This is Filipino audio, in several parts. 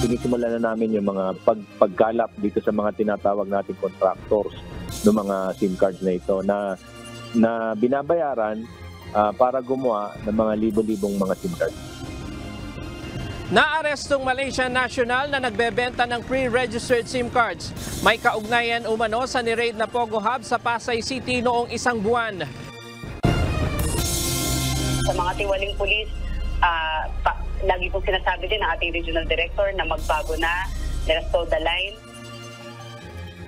Sinisimulan na namin yung mga pagkalap dito sa mga tinatawag nating contractors ng mga SIM cards na ito na binabayaran para gumawa ng mga libo-libong mga SIM cards. Naarestong Malaysian national na nagbebenta ng pre-registered SIM cards. May kaugnayan umano sa ni-raid na Pogo Hub sa Pasay City noong isang buwan. Sa mga tiwaling pulis, lagi pong sinasabi din ng ating regional director na magbago na, let us toe the line.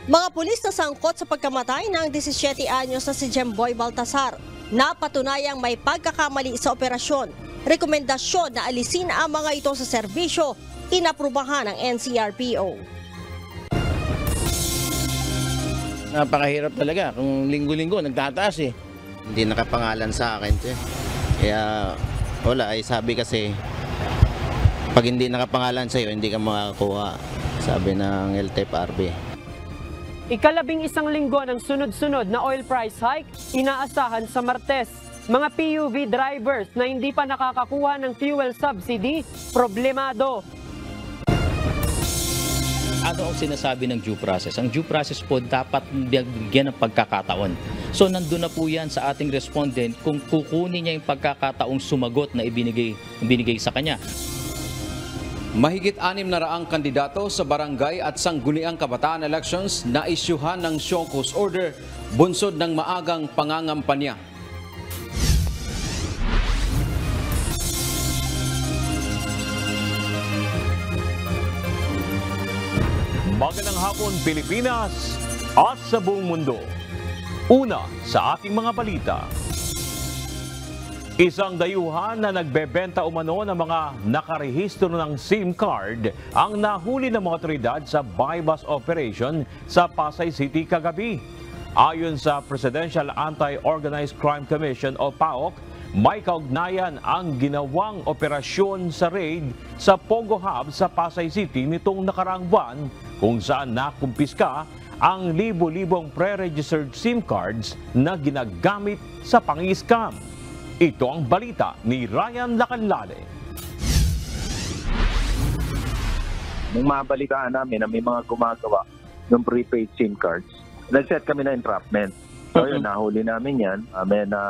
Mga pulis na sangkot sa pagkamatay ng 17 anyos na si Jemboy Baltasar, napatunayang may pagkakamali sa operasyon. Rekomendasyon na alisin ang mga ito sa serbisyo, inaprubahan ng NCRPO. Napakahirap talaga kung linggo-linggo nagtataas eh. Hindi nakapangalan sa akin ito. Kaya wala, ay sabi kasi pag hindi nakapangalan sa'yo, hindi ka makakuha, sabi ng LTFRB. Ika-11 linggo ng sunod-sunod na oil price hike, inaasahan sa Martes. Mga PUV drivers na hindi pa nakakakuha ng fuel subsidy, problemado. Ano ang sinasabi ng due process? Ang due process po dapat bigyan ng pagkakataon. So nandun na po yan sa ating respondent kung kukunin niya yung pagkakataong sumagot na ibinigay sa kanya. Mahigit 600 kandidato sa barangay at sangguniang kabataan elections na isyuhan ng show cause order bunsod ng maagang pangangampanya. Magandang hapon Pilipinas at sa buong mundo. Una sa ating mga balita. Isang dayuhan na nagbebenta umano ng mga nakarehistro ng SIM card ang nahuli ng mga otoridad sa buy-bust operation sa Pasay City kagabi. Ayon sa Presidential Anti-Organized Crime Commission o PAOC, may kaugnayan ang ginawang operasyon sa raid sa Pogo Hub sa Pasay City nitong nakaraang buwan kung saan nakumpiska ang libo-libong pre-registered SIM cards na ginagamit sa pang-scam. Ito ang balita ni Ryan Lacanlale. Nung mabalitaan namin na may mga gumagawa ng prepaid SIM cards, nag-set kami na entrapment. So yun, nahuli namin yan. May na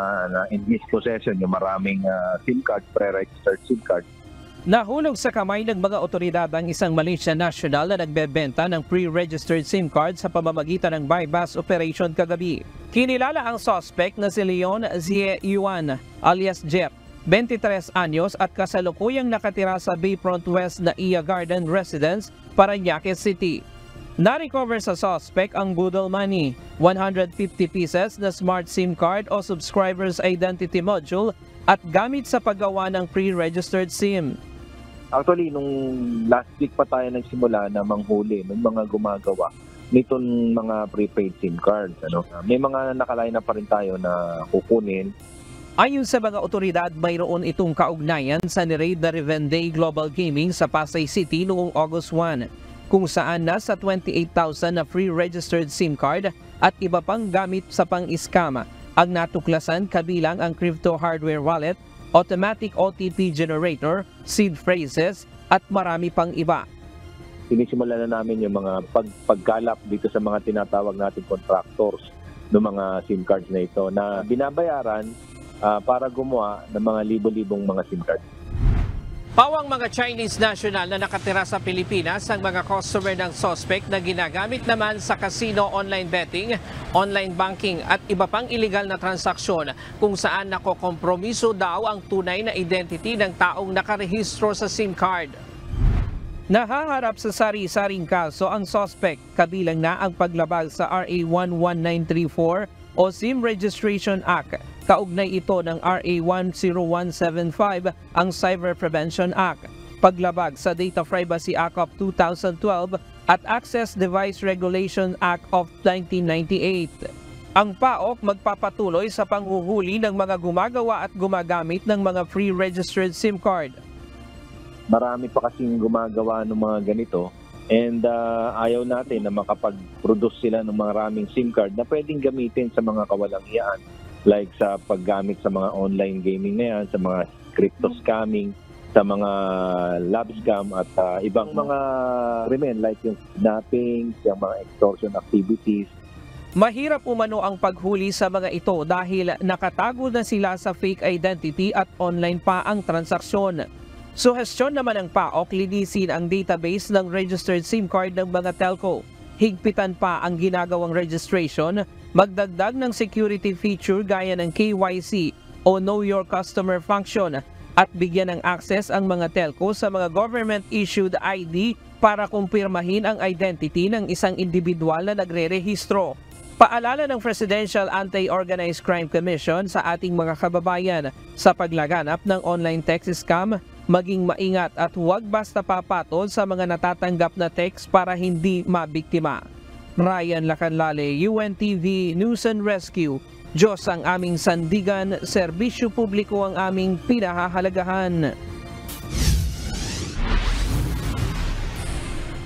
in dispossession yung maraming SIM cards, pre-registered SIM cards. Nahulog sa kamay ng mga otoridad ang isang Malaysian national na nagbebenta ng pre-registered SIM card sa pamamagitan ng buy-bust operation kagabi. Kinilala ang suspect na si Leon Zie Yuan alias Jeff, 23 anyos at kasalukuyang nakatira sa Bayfront West na Iya Garden Residence, Parañaque City. Na-recover sa suspect ang Boodle money, 150 pieces na smart SIM card o subscriber's identity module at gamit sa paggawa ng pre-registered SIM. Actually, nung last week pa tayo nagsimula na manghuli ng mga gumagawa nitong mga prepaid SIM cards. May mga nakaline na pa rin tayo na kukunin. Ayon sa mga otoridad, mayroon itong kaugnayan sa ni-raid na Revenday Global Gaming sa Pasay City noong August 1, kung saan nasa 28,000 na free-registered SIM card at iba pang gamit sa pang-scam ang natuklasan, kabilang ang crypto hardware wallet, automatic OTP generator, seed phrases at marami pang iba. Sinisimulan na namin yung mga pagkalap dito sa mga tinatawag nating contractors ng mga SIM cards na ito na binabayaran para gumawa ng mga libo-libong mga SIM cards. Pawang mga Chinese national na nakatira sa Pilipinas ang mga customer ng suspect na ginagamit naman sa casino, online betting, online banking at iba pang illegal na transaksyon kung saan nakokompromiso daw ang tunay na identity ng taong nakarehistro sa SIM card. Nahaharap sa sari-saring kaso ang suspect, kabilang na ang paglabag sa RA 11934 o SIM Registration Act. Kaugnay ito ng RA 10175, ang Cyber Prevention Act, paglabag sa Data Privacy Act of 2012 at Access Device Regulation Act of 1998. Ang PAOC magpapatuloy sa panghuhuli ng mga gumagawa at gumagamit ng mga free registered SIM card. Marami pa kasing gumagawa ng mga ganito and ayaw natin na makapag-produce sila ng maraming SIM card na pwedeng gamitin sa mga kawalang-iyaan, like sa paggamit sa mga online gaming na yan, sa mga crypto scamming, sa mga lab scam at ibang mga krimen like yung kidnapping, yung mga extortion activities. Mahirap umano ang paghuli sa mga ito dahil nakatago na sila sa fake identity at online pa ang transaksyon. Suhestyon naman ng PAOK, linisin ang database ng registered SIM card ng mga telco. Higpitan pa ang ginagawang registration, magdagdag ng security feature gaya ng KYC o Know Your Customer function at bigyan ng access ang mga telco sa mga government-issued ID para kumpirmahin ang identity ng isang individual na nagre-rehistro. Paalala ng Presidential Anti-Organized Crime Commission sa ating mga kababayan sa paglaganap ng online text scam, maging maingat at huwag basta papatol sa mga natatanggap na text para hindi mabiktima. Ryan Lacanlale, UNTV News and Rescue. Diyos ang aming sandigan, serbisyo publiko ang aming pinahahalagahan.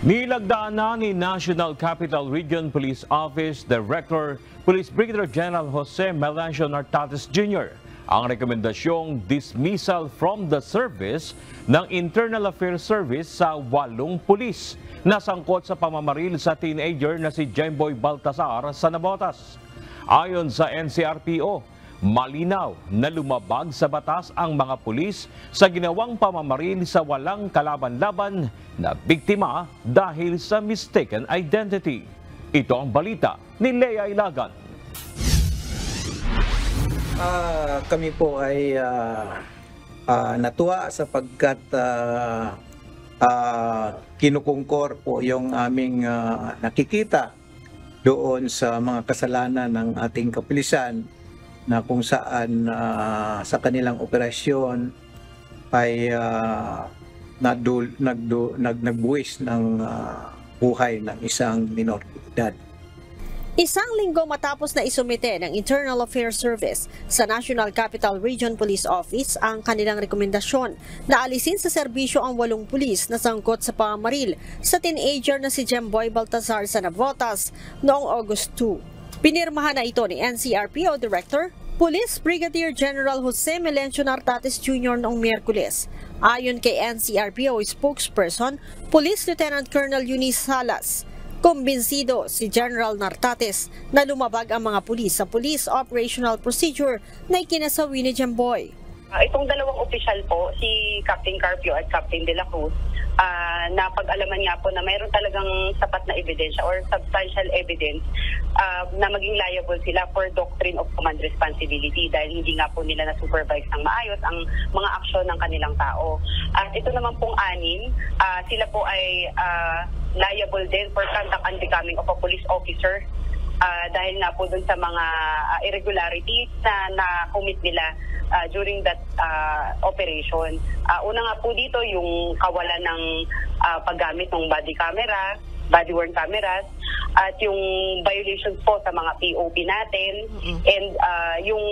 Nilagdaan na ni National Capital Region Police Office Director Police Brigadier General Jose Melancio Nartates Jr. ang rekomendasyong dismissal from the service ng Internal Affairs Service sa 8 pulis na sangkot sa pamamaril sa teenager na si Jemboy Baltasar sa Navotas. Ayon sa NCRPO, malinaw na lumabag sa batas ang mga pulis sa ginawang pamamaril sa walang kalaban-laban na biktima dahil sa mistaken identity. Ito ang balita ni Lea Ilagan. Kami po ay natuwa sapagkat kinukungkor po yung aming nakikita doon sa mga kasalanan ng ating kapulisan na kung saan sa kanilang operasyon ay nagbuwis ng buhay ng isang minor de edad. Isang linggo matapos na isumite ng Internal Affairs Service sa National Capital Region Police Office ang kanilang rekomendasyon na alisin sa serbisyo ang 8 pulis na sangkot sa pamamaril sa teenager na si Jemboy Baltasar sa Navotas noong August 2. Pinirmahan na ito ni NCRPO Director Police Brigadier General Jose Melancio Nartates Jr. noong Miyerkules. Ayon kay NCRPO spokesperson, Police Lieutenant Colonel Eunice Salas, kumbinsido si General Nartates na lumabag ang mga pulis sa Police Operational Procedure na ikinasawi ni Jemboy. Itong dalawang opisyal po, si Captain Carpio at Captain De La Cruz, napag-alaman nga po na mayroon talagang sapat na ebidensya or substantial evidence na maging liable sila for doctrine of command responsibility dahil hindi nga po nila na-supervise ng maayos ang mga aksyon ng kanilang tao. At ito naman pong 6, sila po ay liable din for conduct and becoming of a police officer dahil nga po dun sa mga irregularities na na-commit nila during that operation. Una nga po dito yung kawalan ng paggamit ng body-worn cameras, at yung violations po sa mga POP natin, and yung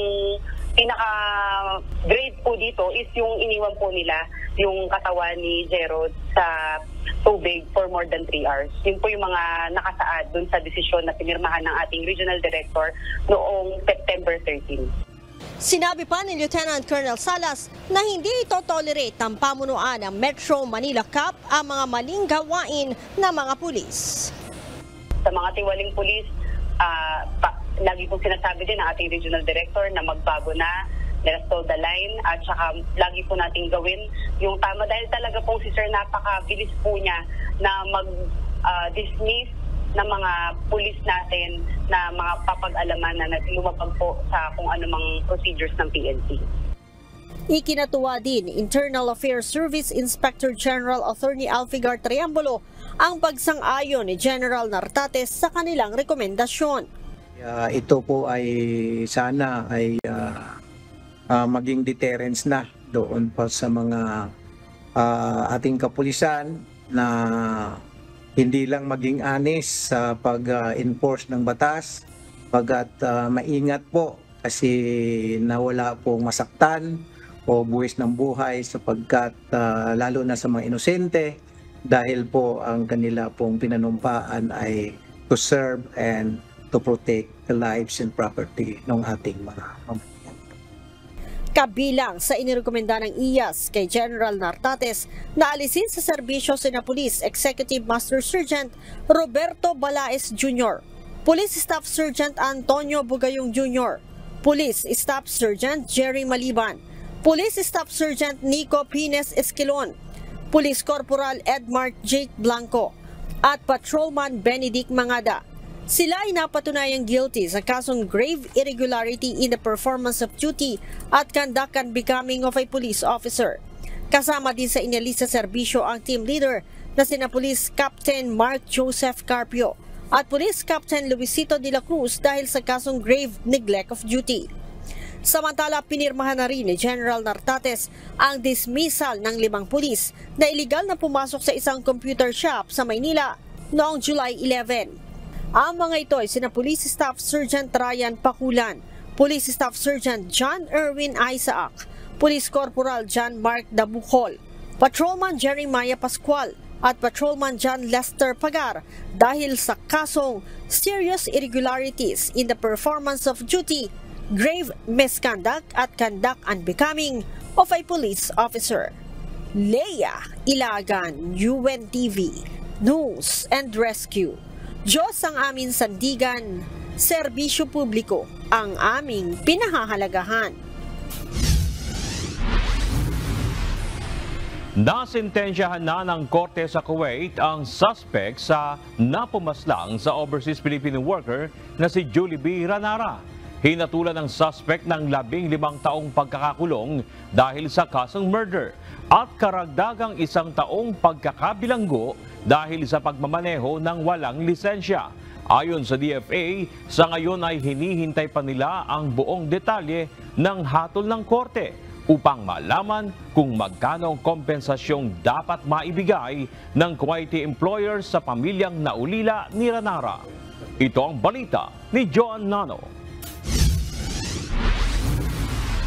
pinaka-grade po dito is yung iniwan po nila yung katawan ni Gerald sa tubig for more than 3 hours. Yun po yung mga nakasaad dun sa desisyon na pinirmahan ng ating Regional Director noong September 13. Sinabi pa ni Lieutenant Colonel Salas na hindi ito tolerate ng pamunuan ng Metro Manila CAP ang mga maling gawain ng mga pulis. Sa mga tiwaling pulis, lagi pong sinasabi din ng ating Regional Director na magbago na, let us toe the line, at saka lagi po natin gawin yung tama dahil talaga pong si Sir napakabilis po niya na mag-dismiss ng mga pulis natin na mga papag-alaman na lumabag po sa kung anumang procedures ng PNP. Ikinatuwa din Internal Affairs Service Inspector General Attorney Alfigar Triambulo ang pagsang-ayon ni General Nartates sa kanilang rekomendasyon. Ito po ay sana ay maging deterrence na doon pa sa mga ating kapulisan na hindi lang maging honest sa pag-enforce ng batas, pagkat maingat po kasi nawala pong masaktan o buwis ng buhay sapagkat lalo na sa mga inosente dahil po ang kanila pong pinanumpaan ay to serve and to protect the lives and property ng ating mga mamamayan. Kabilang sa inirekomenda ng IAS kay General Nartates na alisin sa serbisyo sina Police Executive Master Sergeant Roberto Balaes Jr., Police Staff Sergeant Antonio Bugayong Jr., Police Staff Sergeant Jerry Maliban, Police Staff Sergeant Nico Pines Esquilon, Police Corporal Edmar Jake Blanco, at Patrolman Benedict Mangada. Sila ay napatunayang guilty sa kasong grave irregularity in the performance of duty at conduct and becoming of a police officer. Kasama din sa inalis sa serbisyo ang team leader na sina Police Captain Mark Joseph Carpio at Police Captain Luisito de la Cruz dahil sa kasong grave neglect of duty. Samantala, pinirmahan na rin ni General Nartates ang dismissal ng 5 pulis na iligal na pumasok sa isang computer shop sa Maynila noong July 11. Ang mga ito ay sina Police Staff Sergeant Ryan Pakulan, Police Staff Sergeant John Erwin Isaac, Police Corporal John Mark Dabucol, Patrolman Jeremiah Pascual at Patrolman John Lester Pagar dahil sa kasong serious irregularities in the performance of duty, grave misconduct at conduct unbecoming of a police officer. Leia Ilagan, UNTV, News and Rescue. Diyos ang aming sandigan, serbisyo publiko ang aming pinahahalagahan. Nasintensyahan na ng korte sa Kuwait ang suspect sa napumaslang sa overseas Filipino worker na si Julie B. Ranara. Hinatulan ng suspect ng 15 taong pagkakakulong dahil sa kasong murder at karagdagang 1 taong pagkakabilanggo dahil sa pagmamaneho ng walang lisensya. Ayon sa DFA, sa ngayon ay hinihintay pa nila ang buong detalye ng hatol ng korte upang malaman kung magkano ang kompensasyong dapat maibigay ng Kuwaiti employer sa pamilyang naulila ni Ranara. Ito ang balita ni John Nano.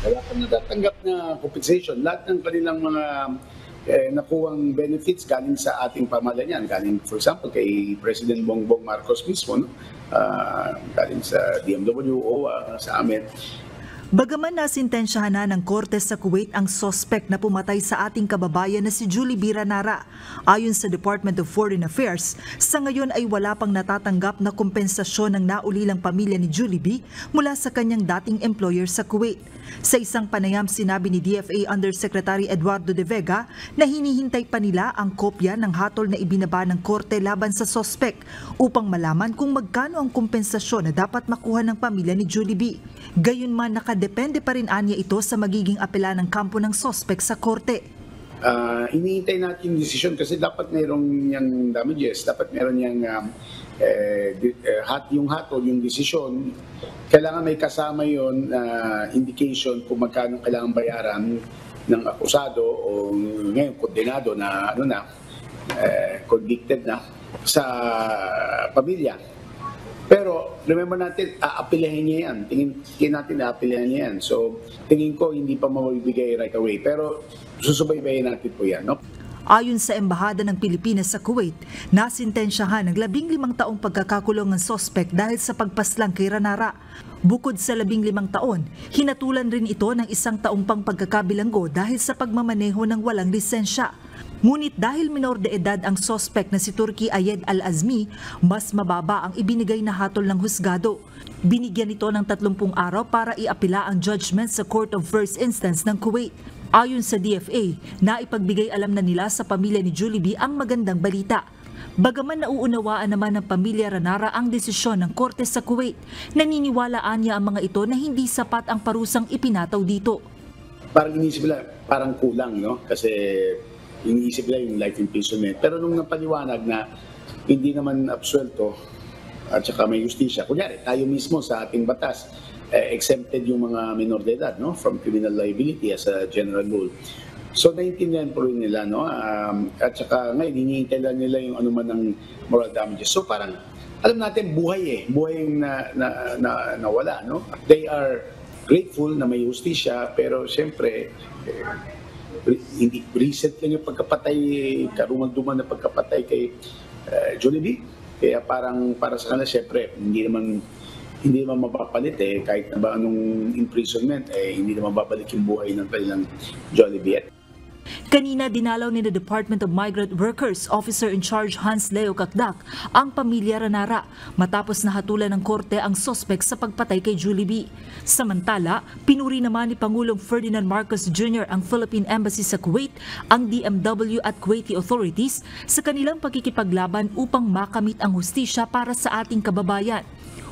Wala kang natatanggap na compensation. Lahat ng kanilang mga nakuwang benefits galing sa ating pamahalaan. Galing, for example, kay President Bongbong Marcos mismo, no? Galing sa DMW o sa amin. Bagaman nasintensyahan na ng korte sa Kuwait ang suspect na pumatay sa ating kababayan na si Julie B. Ranara, ayon sa Department of Foreign Affairs, sa ngayon ay wala pang natatanggap na kompensasyon ng naulilang pamilya ni Julie B. mula sa kanyang dating employer sa Kuwait. Sa isang panayam, sinabi ni DFA Undersecretary Eduardo de Vega na hinihintay pa nila ang kopya ng hatol na ibinaba ng korte laban sa suspect upang malaman kung magkano ang kompensasyon na dapat makuha ng pamilya ni Julie B. Gayunman, nakadepende pa rin anya ito sa magiging apela ng kampo ng suspect sa korte. Hinihintay natin yung desisyon kasi dapat mayroong yung damages, dapat mayroon yung yung hatol, yung desisyon. Kailangan may kasama yon indication kung magkano kailangan bayaran ng akusado o ngayon kondenado na convicted na sa pamilya. Pero remember natin, aapelahin niya yan. Tingin natin aapelahin niya yan. So tingin ko hindi pa mabibigay right away. Pero susubaybayin natin po yan, no? Ayon sa Embahada ng Pilipinas sa Kuwait, nasintensyahan ng 15 taong pagkakakulong ang suspect dahil sa pagpaslang kay Ranara. Bukod sa 15 taon, hinatulan rin ito ng 1 taong pang pagkakabilanggo dahil sa pagmamaneho ng walang lisensya. Ngunit dahil minor de edad ang suspect na si Turki Ayed Al-Azmi, mas mababa ang ibinigay na hatol ng husgado. Binigyan ito ng 30 araw para iapila ang judgment sa Court of First Instance ng Kuwait. Ayon sa DFA, naipagbigay alam na nila sa pamilya ni Julie B. ang magandang balita. Bagaman nauunawaan naman ng pamilya Ranara ang desisyon ng korte sa Kuwait, naniniwalaan niya ang mga ito na hindi sapat ang parusang ipinataw dito. Parang inisip nila, parang kulang, no? Kasi iniisip nila yung life imprisonment. Pero nung napaliwanag na hindi naman absuelto at saka may justisya, kunyari tayo mismo sa ating batas, exempted yung mga minor de edad, no, from criminal liability as a general rule. So naintindihan po rin nila, no, at saka ngayon hinihintay lang nila yung anuman ng moral damages. So parang alam natin buhay yung nawala, no. They are grateful na may justisya, pero siyempre hindi recent lang yung pagkapatay, karumang-duman na pagkapatay kay Julie B. Kaya parang para sa kanila siyempre hindi naman hindi naman mapapalit kahit na ba anong imprisonment, hindi naman babalik yung buhay ng kanilang Jollibee. Kanina dinalaw ni the Department of Migrant Workers Officer in Charge Hans Leo Kakdak ang pamilya Ranara matapos nahatulan ng korte ang sospek sa pagpatay kay Jollibee. Samantala, pinuri naman ni Pangulong Ferdinand Marcos Jr. ang Philippine Embassy sa Kuwait, ang DMW at Kuwaiti authorities sa kanilang pagkikipaglaban upang makamit ang hustisya para sa ating kababayan.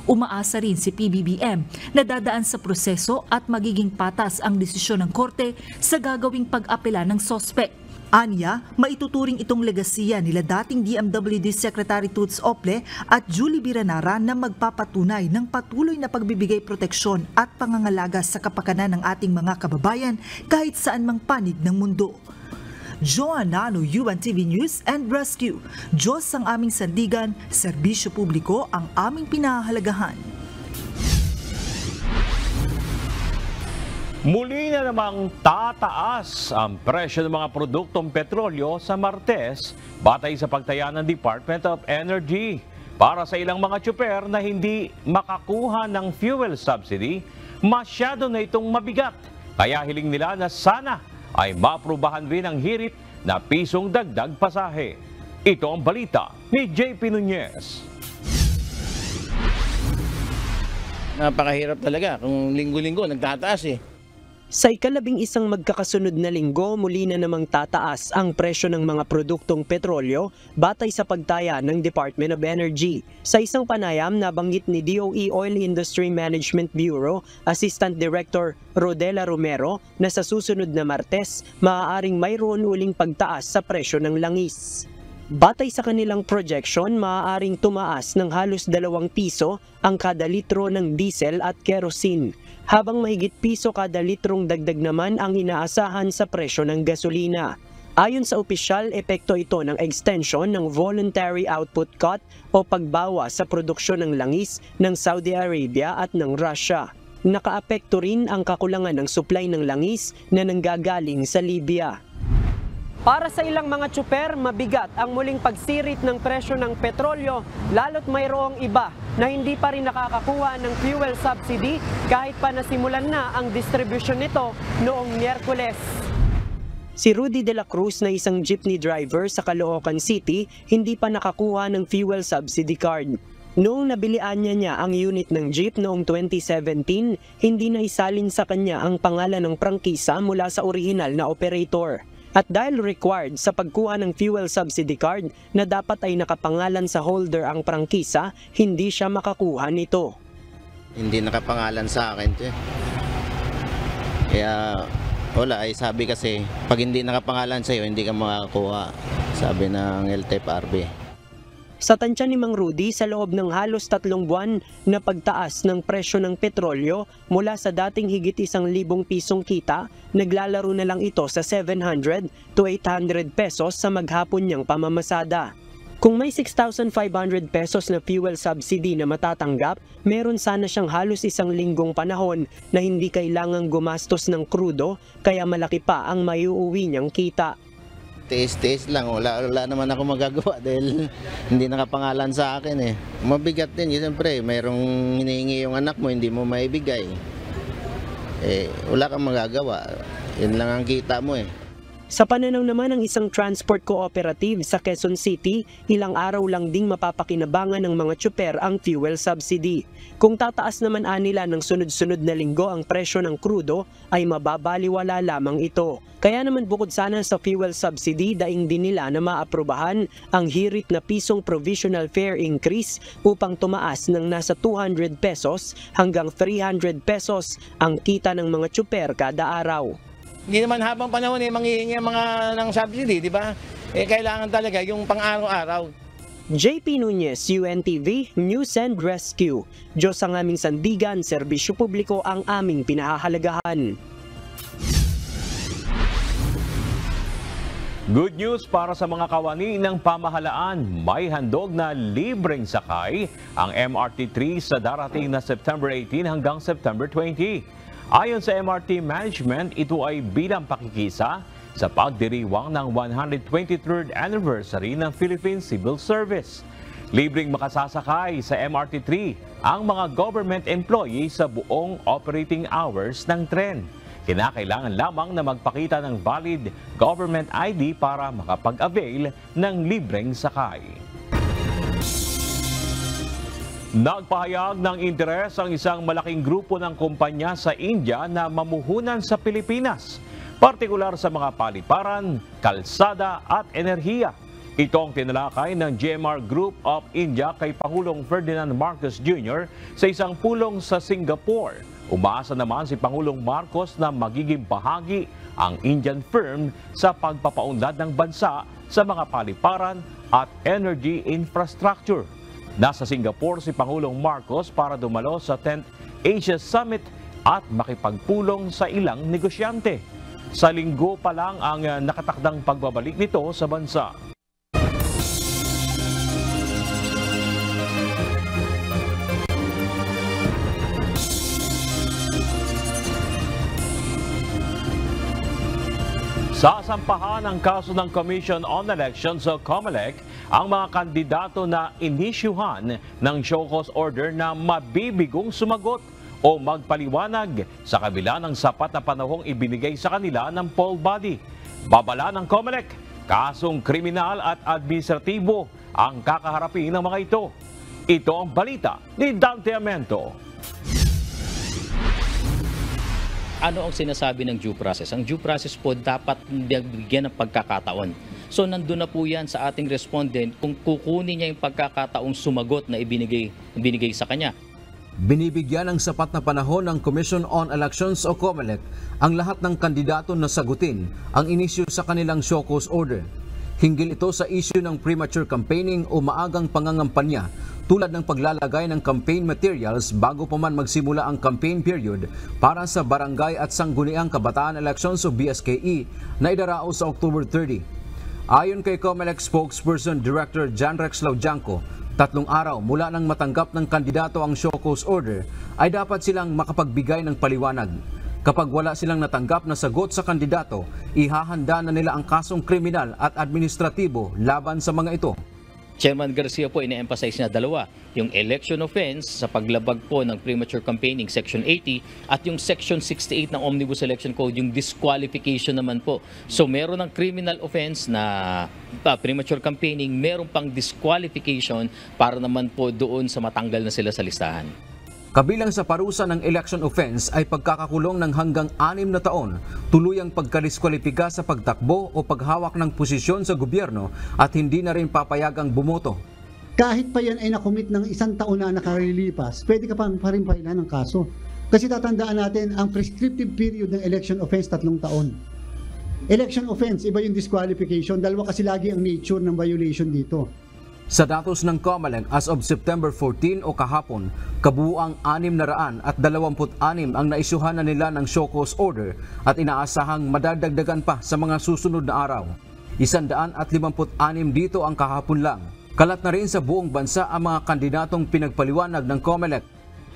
Umaasa rin si PBBM na dadaan sa proseso at magiging patas ang desisyon ng korte sa gagawing pag-apela ng sospek. Anya, maituturing itong legasiya nila dating DMWD Secretary Toots Ople at Jollibee Ranara na magpapatunay ng patuloy na pagbibigay proteksyon at pangangalaga sa kapakanan ng ating mga kababayan kahit saan mang panig ng mundo. Joanna Ano, UNTV News and Rescue. Diyos ang aming sandigan, serbisyo publiko ang aming pinahahalagahan. Muli na namang tataas ang presyo ng mga produktong petrolyo sa Martes batay sa pagtaya ng Department of Energy. Para sa ilang mga tsuper na hindi makakuha ng fuel subsidy, masyado na itong mabigat. Kaya hiling nila na sana ay maaprubahan rin ang hirit na pisong dagdag pasahe. Ito ang balita ni JP Nunez. Napakahirap talaga kung linggo-linggo nagtataas Sa ika-11 magkakasunod na linggo, muli na namang tataas ang presyo ng mga produktong petrolyo batay sa pagtaya ng Department of Energy. Sa isang panayam, nabanggit ni DOE Oil Industry Management Bureau Assistant Director Rodela Romero na sa susunod na Martes, maaaring mayroon uling pagtaas sa presyo ng langis. Batay sa kanilang projection, maaaring tumaas ng halos 2 piso ang kada litro ng diesel at kerosene, habang mahigit piso kada litrong dagdag naman ang inaasahan sa presyo ng gasolina. Ayon sa opisyal, epekto ito ng extension ng voluntary output cut o pagbawa sa produksyon ng langis ng Saudi Arabia at ng Russia. Nakaapekto rin ang kakulangan ng supply ng langis na nanggagaling sa Libya. Para sa ilang mga tsuper, mabigat ang muling pagsirit ng presyo ng petrolyo, lalo't mayroong iba na hindi pa rin nakakakuha ng fuel subsidy kahit pa nasimulan na ang distribution nito noong Miyerkules. Si Rudy de la Cruz na isang jeepney driver sa Caloocan City, hindi pa nakakuha ng fuel subsidy card. Noong nabilian niya ang unit ng jeep noong 2017, hindi na isalin sa kanya ang pangalan ng prangkisa mula sa orihinal na operator. At dahil required sa pagkuha ng fuel subsidy card na dapat ay nakapangalan sa holder ang prangkisa, hindi siya makakuha nito. Hindi nakapangalan sa akin ito. Kaya wala, ay sabi kasi pag hindi nakapangalan sa iyo, hindi ka makakuha, sabi ng LTFRB. Sa tansya ni Mang Rudy, sa loob ng halos 3 buwan na pagtaas ng presyo ng petrolyo mula sa dating higit 1,000 pisong kita, naglalaro na lang ito sa 700 to 800 pesos sa maghapon niyang pamamasada. Kung may 6,500 pesos na fuel subsidy na matatanggap, meron sana siyang halos 1 linggong panahon na hindi kailangang gumastos ng krudo, kaya malaki pa ang maiuwi niyang kita. Tiis-tiis lang, wala naman ako magagawa dahil hindi nakapangalan sa akin Mabigat din, siyempre, mayroong hinihingi yung anak mo, hindi mo maibigay. Wala kang magagawa, yun lang ang kita mo Sa pananaw naman ng isang transport cooperative sa Quezon City, ilang araw lang ding mapapakinabangan ng mga tsuper ang fuel subsidy. Kung tataas naman nila ng sunod-sunod na linggo ang presyo ng krudo, ay mababaliwala lamang ito. Kaya naman bukod sana sa fuel subsidy, daing din nila na maaprubahan ang hirit na pisong provisional fare increase upang tumaas ng nasa 200 pesos hanggang 300 pesos ang kita ng mga tsuper kada araw. Hindi naman habang panahon manghihingi mga ng subsidy, di ba? Kailangan talaga yung pang-araw-araw. JP Nunez, UNTV, News and Rescue. Diyos ang aming sandigan, serbisyo publiko ang aming pinahahalagahan. Good news para sa mga kawani ng pamahalaan. May handog na libreng sakay ang MRT3 sa darating na September 18 hanggang September 20. Ayon sa MRT Management, ito ay bilang pakikisa sa pagdiriwang ng 123rd anniversary ng Philippine Civil Service. Libreng makasasakay sa MRT3 ang mga government employees sa buong operating hours ng tren. Kinakailangan lamang na magpakita ng valid government ID para makapag-avail ng libreng sakay. Nagpahayag ng interes ang isang malaking grupo ng kumpanya sa India na mamuhunan sa Pilipinas, partikular sa mga paliparan, kalsada at enerhiya. Ito ang tinalakay ng GMR Group of India kay Pangulong Ferdinand Marcos Jr. sa isang pulong sa Singapore. Umaasa naman si Pangulong Marcos na magiging bahagi ang Indian firm sa pagpapaunlad ng bansa sa mga paliparan at energy infrastructure. Nasa Singapore si Pangulong Marcos para dumalo sa 10th Asia Summit at makipagpulong sa ilang negosyante. Sa linggo pa lang ang nakatakdang pagbabalik nito sa bansa. Sasampahan ang kaso ng Commission on Elections o COMELEC ang mga kandidato na inisyuhan ng show cause order na mabibigong sumagot o magpaliwanag sa kabila ng sapat na panahong ibinigay sa kanila ng poll body. Babala ng COMELEC, kasong kriminal at administratibo ang kakaharapin ng mga ito. Ito ang balita ni Dante Amento. Ano ang sinasabi ng due process? Ang due process po dapat bigyan ng pagkakataon. So nandun na po yan sa ating respondent kung kukunin niya yung pagkakataong sumagot na ibinigay sa kanya. Binibigyan ng sapat na panahon ng Commission on Elections o COMELEC ang lahat ng kandidato na sagutin ang inisyu sa kanilang show cause order. Hinggil ito sa issue ng premature campaigning o maagang pangangampanya tulad ng paglalagay ng campaign materials bago pa man magsimula ang campaign period para sa Barangay at Sangguniang Kabataan Elections o BSKE na idaraos sa October 30. Ayon kay COMELEC spokesperson Director John Rex Laudianco, 3 araw mula nang matanggap ng kandidato ang show cause order ay dapat silang makapagbigay ng paliwanag. Kapag wala silang natanggap na sagot sa kandidato, ihahanda na nila ang kasong kriminal at administratibo laban sa mga ito. Chairman Garcia po ina-emphasize na dalawa, yung election offense sa paglabag po ng premature campaigning Section 80 at yung Section 68 ng Omnibus Election Code, yung disqualification naman po. So meron ng criminal offense na premature campaigning, meron pang disqualification para naman po doon sa matanggal na sila sa listahan. Kabilang sa parusa ng election offense ay pagkakakulong ng hanggang 6 na taon, tuluyang pagkadiskwalipika sa pagtakbo o paghawak ng posisyon sa gobyerno at hindi na rin papayagang bumoto. Kahit pa yan ay nakomit ng 1 taon na nakarilipas, pwede ka pa rin pailan ng kaso. Kasi tatandaan natin, ang prescriptive period ng election offense 3 taon. Election offense, iba yung disqualification, dalawa kasi lagi ang nature ng violation dito. Sa datos ng COMELEC as of September 14 o kahapon, kabuuang 626 ang naisyuhan na nila ng show cause order at inaasahang madadagdagan pa sa mga susunod na araw. 156 dito ang kahapon lang. Kalat na rin sa buong bansa ang mga kandidatong pinagpaliwanag ng COMELEC.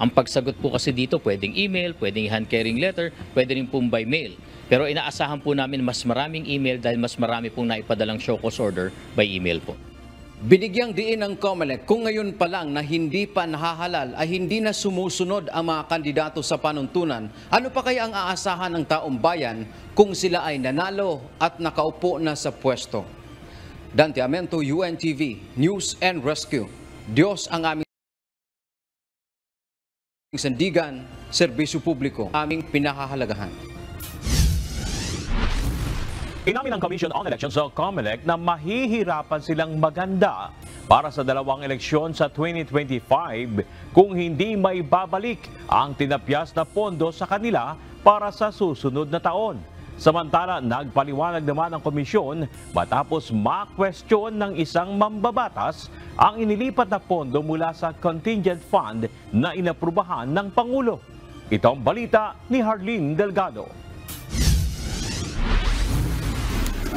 Ang pagsagot po kasi dito pwedeng email, pwedeng hand-carrying letter, pwede rin pong by mail. Pero inaasahan po namin mas maraming email dahil mas marami pong naipadalang show cause order by email po. Binigyang diin ng COMELEC kung ngayon pa lang na hindi pa nahahalal ay hindi na sumusunod ang mga kandidato sa panuntunan. Ano pa kaya ang aasahan ng taong bayan kung sila ay nanalo at nakaupo na sa pwesto? Dante Amento, UNTV, News and Rescue. Diyos ang aming sandigan, serbisyo publiko, aming pinahahalagahan. Inamin ng Commission on Elections o COMELEC na mahihirapan silang maganda para sa 2 eleksyon sa 2025 kung hindi may babalik ang tinapyas na pondo sa kanila para sa susunod na taon. Samantala, nagpaliwanag naman ang komisyon matapos ma-question ng isang mambabatas ang inilipat na pondo mula sa contingent fund na inaprubahan ng Pangulo. Ito ang balita ni Harleen Delgado.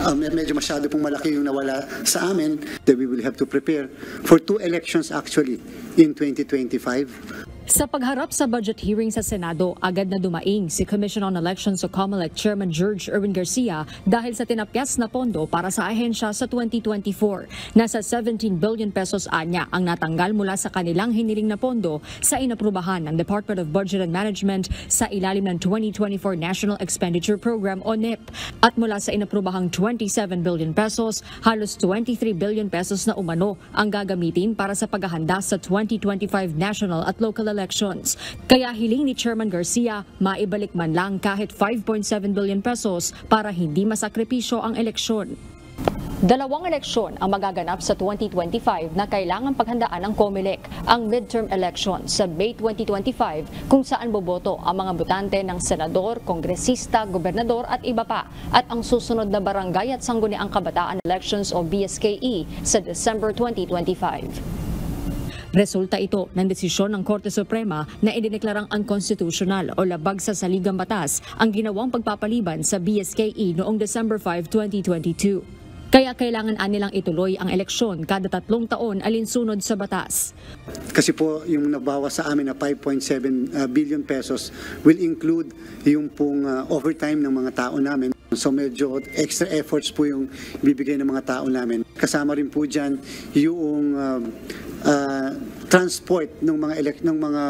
Medyo masyado pong malaki yung nawala sa amin that we will have to prepare for 2 elections actually in 2025. Sa pagharap sa budget hearing sa Senado, agad na dumaing si Commission on Elections o COMELEC Chairman George Erwin Garcia dahil sa tinapyas na pondo para sa ahensya sa 2024. Nasa 17 billion pesos anya ang natanggal mula sa kanilang hiniling na pondo sa inaprubahan ng Department of Budget and Management sa ilalim ng 2024 National Expenditure Program o NEP. At mula sa inaprubahang 27 billion pesos, halos 23 billion pesos na umano ang gagamitin para sa paghahanda sa 2025 national at local elections. Kaya hiling ni Chairman Garcia, maibalik man lang kahit 5.7 billion pesos para hindi masakripisyo ang eleksyon. Dalawang eleksyon ang magaganap sa 2025 na kailangan paghandaan ng COMELEC, ang midterm election sa May 2025 kung saan boboto ang mga botante ng senador, kongresista, gobernador at iba pa, at ang susunod na barangay at sangguniang kabataan elections o BSKE sa December 2025. Resulta ito ng desisyon ng Korte Suprema na idineklarang unconstitutional o labag sa saligang batas ang ginawang pagpapaliban sa BSKE noong December 5, 2022. Kaya kailangan nilang ituloy ang eleksyon kada 3 taon alinsunod sa batas. Kasi po yung nabawas sa amin na 5.7 billion pesos will include yung pong overtime ng mga tao namin. So medyo extra efforts po yung bibigay ng mga tao namin. Kasama rin po dyan yung transport ng mga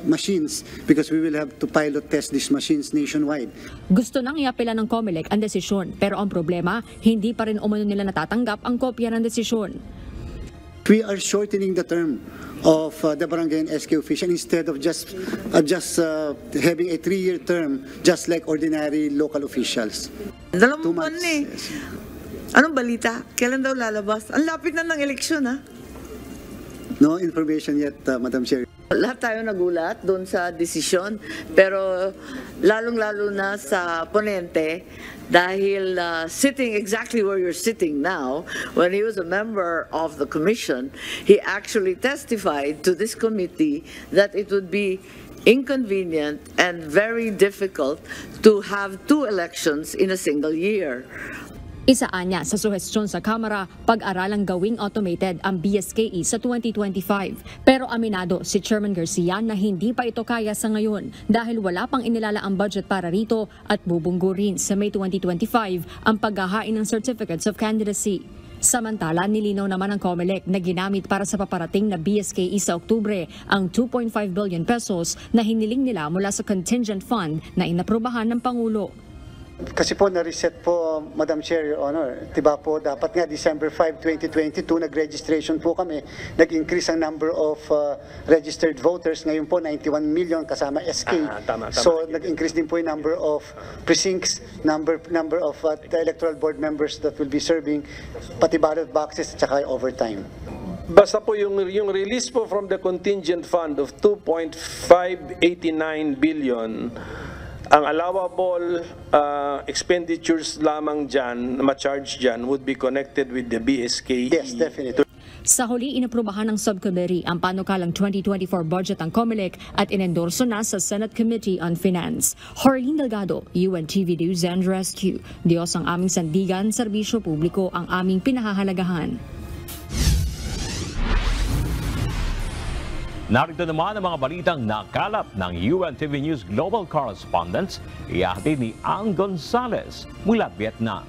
machines because we will have to pilot test these machines nationwide. Gusto nang iapela ng COMELEC ang desisyon, pero ang problema, hindi pa rin umano nila natatanggap ang kopya ng desisyon. We are shortening the term of the barangay and SK official instead of just having a 3-year term just like ordinary local officials. 2 months. Yes. Anong balita? Kailan daw lalabas? Ang lapit na ng eleksyon, ha? No information yet, Madam Chair. Lahat tayo nagulat doon sa desisyon, pero lalong-lalo na sa ponente dahil sitting exactly where you're sitting now, when he was a member of the commission, he actually testified to this committee that it would be inconvenient and very difficult to have 2 elections in a single year. Isa anya sa suhestyon sa Kamara, pag-aralang gawing automated ang BSKE sa 2025. Pero aminado si Chairman Garcia na hindi pa ito kaya sa ngayon dahil wala pang inilala ang budget para rito at bubunggo rin sa May 2025 ang paghahain ng Certificates of Candidacy. Samantala, nilinaw naman ng COMELEC na ginamit para sa paparating na BSKE sa Oktubre ang 2.5 billion pesos na hiniling nila mula sa contingent fund na inaprubahan ng Pangulo. Kasi po na-reset po, Madam Chair, Your Honor. Diba po, dapat nga December 5, 2022, nag-registration po kami. Nag-increase ang number of registered voters. Ngayon po, 91 million kasama SK. Tama. So, nag-increase din po yung number of precincts, number of the electoral board members that will be serving, pati ballot boxes at saka overtime. Basta po yung release po from the contingent fund of 2.589 billion, ang allowable expenditures lamang dyan, ma-charge dyan, would be connected with the BSKE. Yes, definitely. Sa huli, inaprubahan ng subcommittee ang panukalang 2024 budget ng COMELEC at inendorso na sa Senate Committee on Finance. Harleen Delgado, UNTV News and Rescue. Diyos ang aming sandigan, serbisyo publiko ang aming pinahahalagahan. Narito naman ang mga balitang nakalap ng UNTV News Global Correspondents, ihatid ni Ang Gonzalez mula Vietnam.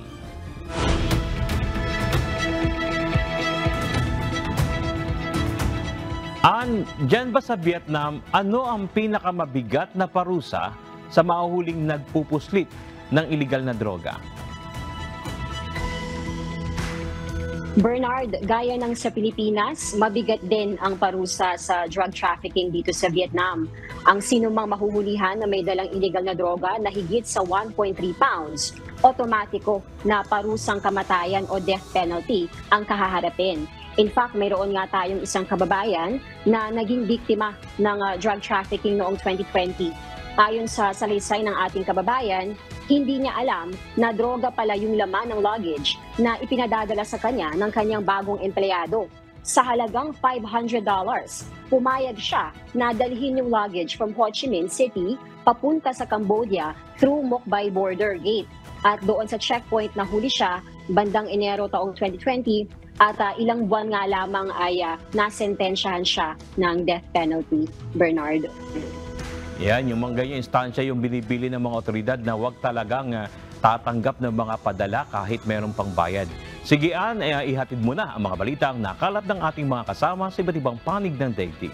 An, dyan ba sa Vietnam, ano ang pinakamabigat na parusa sa mahuhuling nagpupuslit ng iligal na droga? Bernard, gaya ng sa Pilipinas, mabigat din ang parusa sa drug trafficking dito sa Vietnam. Ang sinumang mahuhulihan na may dalang illegal na droga na higit sa 1.3 pounds, otomatiko na parusang kamatayan o death penalty ang kahaharapin. In fact, mayroon nga tayong isang kababayan na naging biktima ng drug trafficking noong 2020. Ayon sa salaysay ng ating kababayan, hindi niya alam na droga pala yung laman ng luggage na ipinadadala sa kanya ng kanyang bagong empleyado. Sa halagang $500, pumayag siya na dalhin yung luggage from Ho Chi Minh City papunta sa Cambodia through Moc Bai border gate. At doon sa checkpoint na huli siya, bandang Enero taong 2020, at ilang buwan nga lamang ay nasentensyahan siya ng death penalty, Bernard. Yan, yung mga ganyan instansya yung binibili ng mga otoridad na huwag talagang tatanggap ng mga padala kahit meron pang bayad. Sige, Ann, ihatid mo na ang mga balitang nakalat ng ating mga kasama sa iba't ibang panig ng daigdig.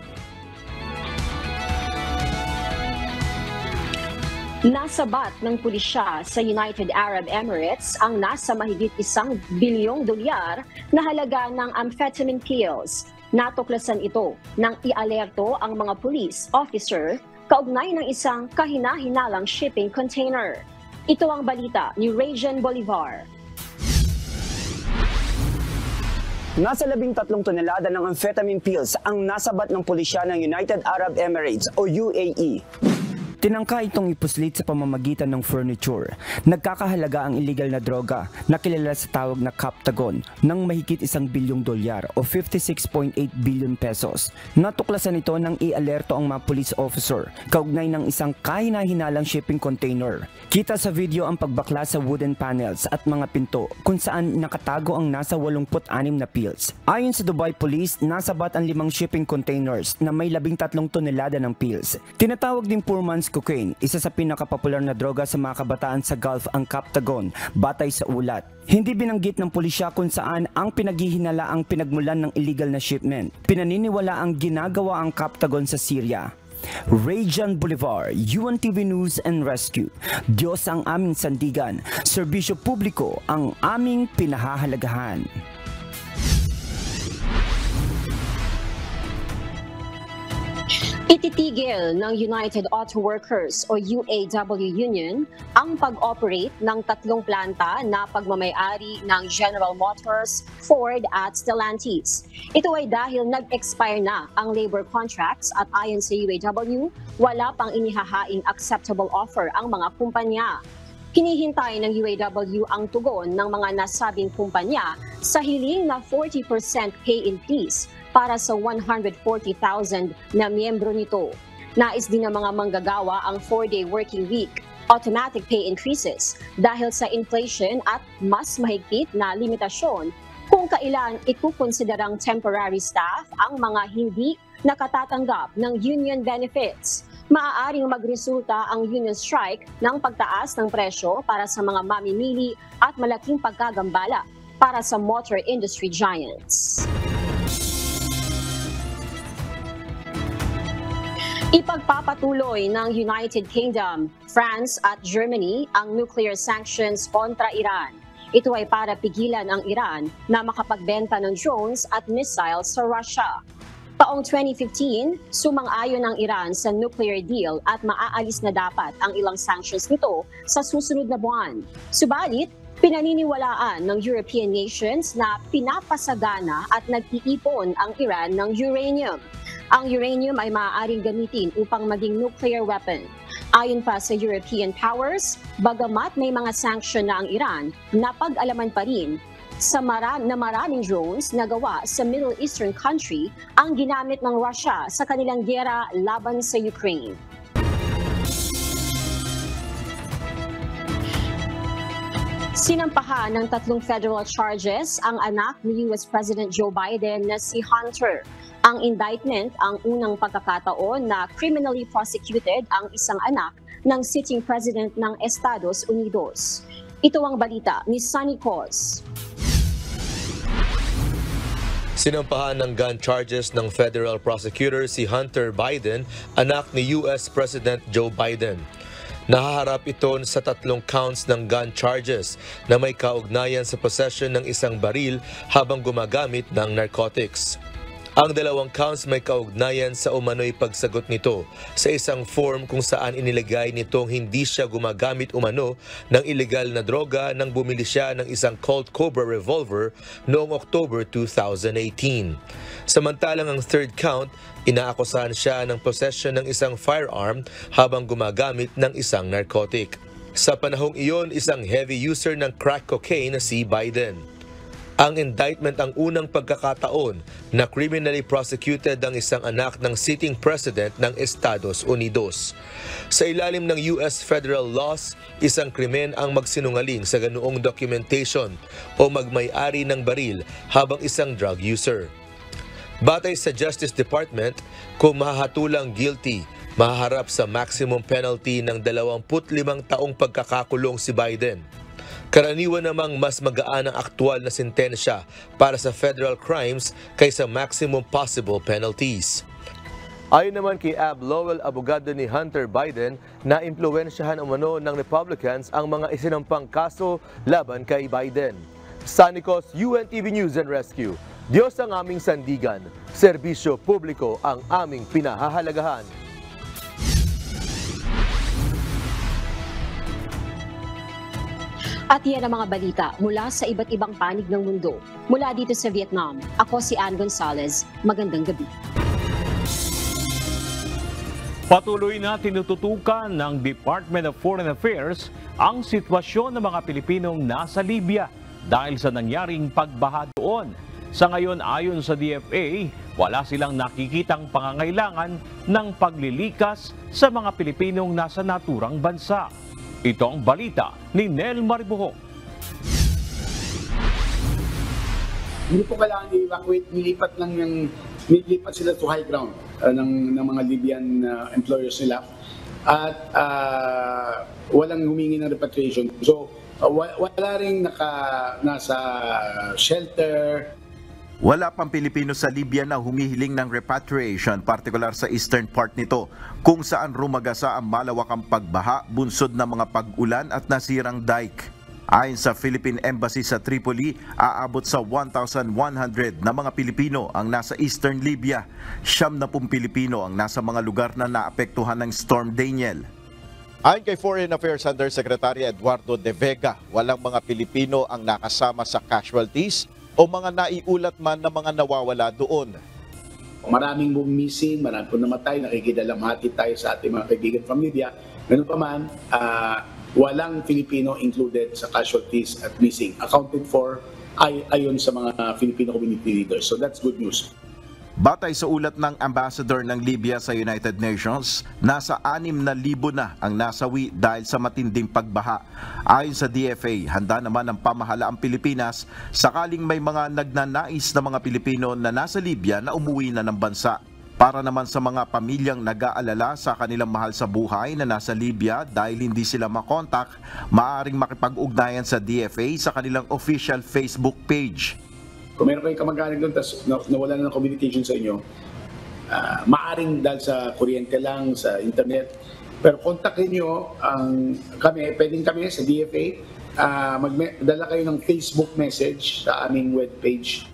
Nasabat ng pulisya sa United Arab Emirates ang nasa mahigit $1 bilyong na halaga ng amphetamine pills. Natuklasan ito nang i-alerto ang mga police officer kaugnay ng isang kahina-hinalang shipping container. Ito ang balita ni Rajan Bolivar. Nasa 13 tonelada ng amphetamine pills ang nasabat ng pulisya ng United Arab Emirates o UAE. Tinangka itong ipuslit sa pamamagitan ng furniture. Nagkakahalaga ang illegal na droga na kilala sa tawag na Captagon ng mahigit $1 bilyong o 56.8 billion pesos. Natuklasan ito nang i-alerto ang mga police officer kaugnay ng isang kahina-hinalang shipping container. Kita sa video ang pagbakla sa wooden panels at mga pinto kung saan nakatago ang nasa 86 na pills. Ayon sa Dubai Police, nasabat ang 5 shipping containers na may 13 tonelada ng pills. Tinatawag din poor man's cocaine, isa sa pinakapopular na droga sa mga kabataan sa Gulf ang Captagon, batay sa ulat. Hindi binanggit ng pulisya kung saan ang pinaghihinala ang pinagmulan ng illegal na shipment. Pinaniniwala ang ginagawa ang Captagon sa Syria. Rajan Bolivar, UNTV News and Rescue. Diyos ang aming sandigan, serbisyo publiko ang aming pinahahalagahan. Ititigil ng United Auto Workers o UAW Union ang pag-operate ng 3 planta na pagmamayari ng General Motors, Ford at Stellantis. Ito ay dahil nag-expire na ang labor contracts at ayon sa UAW, wala pang inihahaing acceptable offer ang mga kumpanya. Hinihintay ng UAW ang tugon ng mga nasabing kumpanya sa hiling na 40% pay increase para sa 140,000 na miyembro nito. Nais din ng mga manggagawa ang 4-day working week, automatic pay increases dahil sa inflation at mas mahigpit na limitasyon kung kailan ikukonsiderang temporary staff ang mga hindi nakatatanggap ng union benefits. Maaaring magresulta ang union strike ng pagtaas ng presyo para sa mga mamimili at malaking pagkagambala para sa motor industry giants. Ipagpapatuloy ng United Kingdom, France at Germany ang nuclear sanctions kontra Iran. Ito ay para pigilan ang Iran na makapagbenta ng drones at missiles sa Russia. Taong 2015, sumang-ayon ang Iran sa nuclear deal at maaalis na dapat ang ilang sanctions nito sa susunod na buwan. Subalit, pinaniniwalaan ng European nations na pinapasagana at nag-iipon ang Iran ng uranium. Ang uranium ay maaaring gamitin upang maging nuclear weapon. Ayon pa sa European powers, bagamat may mga sanction na ang Iran, napag-alaman pa rin sa maraming drones na gawa sa Middle Eastern country ang ginamit ng Russia sa kanilang giyera laban sa Ukraine. Sinampahan ng 3 federal charges ang anak ni US President Joe Biden na si Hunter. Ang indictment ang unang pagkakataon na criminally prosecuted ang isang anak ng sitting president ng Estados Unidos. Ito ang balita ni Sunny Cos. Sinampahan ng gun charges ng federal prosecutor si Hunter Biden, anak ni US President Joe Biden. Nahaharap ito sa 3 counts ng gun charges na may kaugnayan sa possession ng isang baril habang gumagamit ng narcotics. Ang 2 counts may kaugnayan sa umano'y pagsagot nito sa isang form kung saan inilagay nitong hindi siya gumagamit umano ng illegal na droga nang bumili siya ng isang Colt Cobra revolver noong October 2018. Samantalang ang 3rd count, inaakusahan siya ng possession ng isang firearm habang gumagamit ng isang narcotic. Sa panahong iyon, isang heavy user ng crack cocaine na si Biden. Ang indictment ang unang pagkakataon na criminally prosecuted ang isang anak ng sitting president ng Estados Unidos. Sa ilalim ng US federal laws, isang krimen ang magsinungaling sa ganoong documentation o magmay-ari ng baril habang isang drug user. Batay sa Justice Department, kung mahahatulang guilty, mahaharap sa maximum penalty ng 25 taong pagkakakulong si Biden. Karaniwan namang mas magaan ang aktual na sentensya para sa federal crimes kaysa maximum possible penalties. Ayon naman kay Ab Lowell, abogado ni Hunter Biden, na impluwensyahan umano ng Republicans ang mga isinampang kaso laban kay Biden. Sanikos, UNTV News and Rescue. Diyos ang aming sandigan, serbisyo publiko ang aming pinahahalagahan. At yan ang mga balita mula sa iba't ibang panig ng mundo. Mula dito sa Vietnam, ako si Ann Gonzalez. Magandang gabi. Patuloy na tinututukan ng Department of Foreign Affairs ang sitwasyon ng mga Pilipinong nasa Libya dahil sa nangyaring pagbaha doon. Sa ngayon, ayon sa DFA, wala silang nakikitang pangangailangan ng paglilikas sa mga Pilipinong nasa naturang bansa. Ito ang balita ni Nel Maribuho. Hindi po kailangan i-evacuate, nilipat sila to high ground ng mga Libyan employers nila at walang humingi ng repatriation. So wala ring nasa shelter. Wala pang Pilipino sa Libya na humihiling ng repatriation, partikular sa eastern part nito, kung saan rumagasa ang malawakang pagbaha, bunsod ng mga pag-ulan at nasirang dike. Ayon sa Philippine Embassy sa Tripoli, aabot sa 1,100 na mga Pilipino ang nasa eastern Libya. 70 Pilipino ang nasa mga lugar na naapektuhan ng Storm Daniel. Ayon kay Foreign Affairs Undersecretary Eduardo De Vega, walang mga Pilipino ang nakasama sa casualties o mga naiulat man na mga nawawala doon. Maraming missing, marami po namatay, nakikidalamhati tayo sa ating mga kaibigan from Libya. Ganun pa man, walang Filipino included sa casualties at missing. Accounted for ayon sa mga Filipino community leaders. So that's good news. Batay sa ulat ng Ambassador ng Libya sa United Nations, nasa 6,000 na ang nasawi dahil sa matinding pagbaha. Ayon sa DFA, handa naman ang pamahalaang Pilipinas sakaling may mga nagnanais na mga Pilipino na nasa Libya na umuwi na ng bansa. Para naman sa mga pamilyang nag-aalala sa kanilang mahal sa buhay na nasa Libya dahil hindi sila makontak, maaaring makipag-ugnayan sa DFA sa kanilang official Facebook page. Kung meron kayong kamag-anak doon, tapos nawala na ng communication sa inyo, maaring dahil sa kuryente lang, sa internet, pero kontakin nyo pwedeng kami sa DFA, dala kayo ng Facebook message sa aming webpage.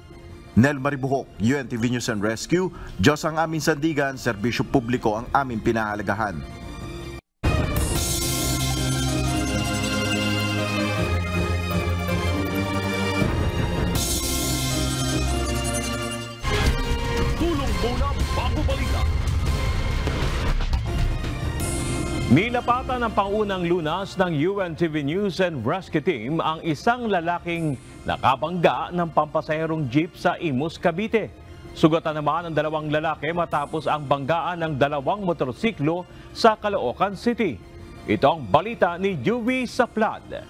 Nel Maribuhok, UNTV News and Rescue. Diyos ang aming sandigan, serbisyo publiko ang aming pinahalagahan. Nilapatan ng pangunang lunas ng UNTV News and Rescue Team ang isang lalaking nakabangga ng pampasaherong jeep sa Imus, Cavite. Sugatan naman ang 2 lalaki matapos ang banggaan ng 2 motorsiklo sa Caloocan City. Ito ang balita ni Joey Saplad.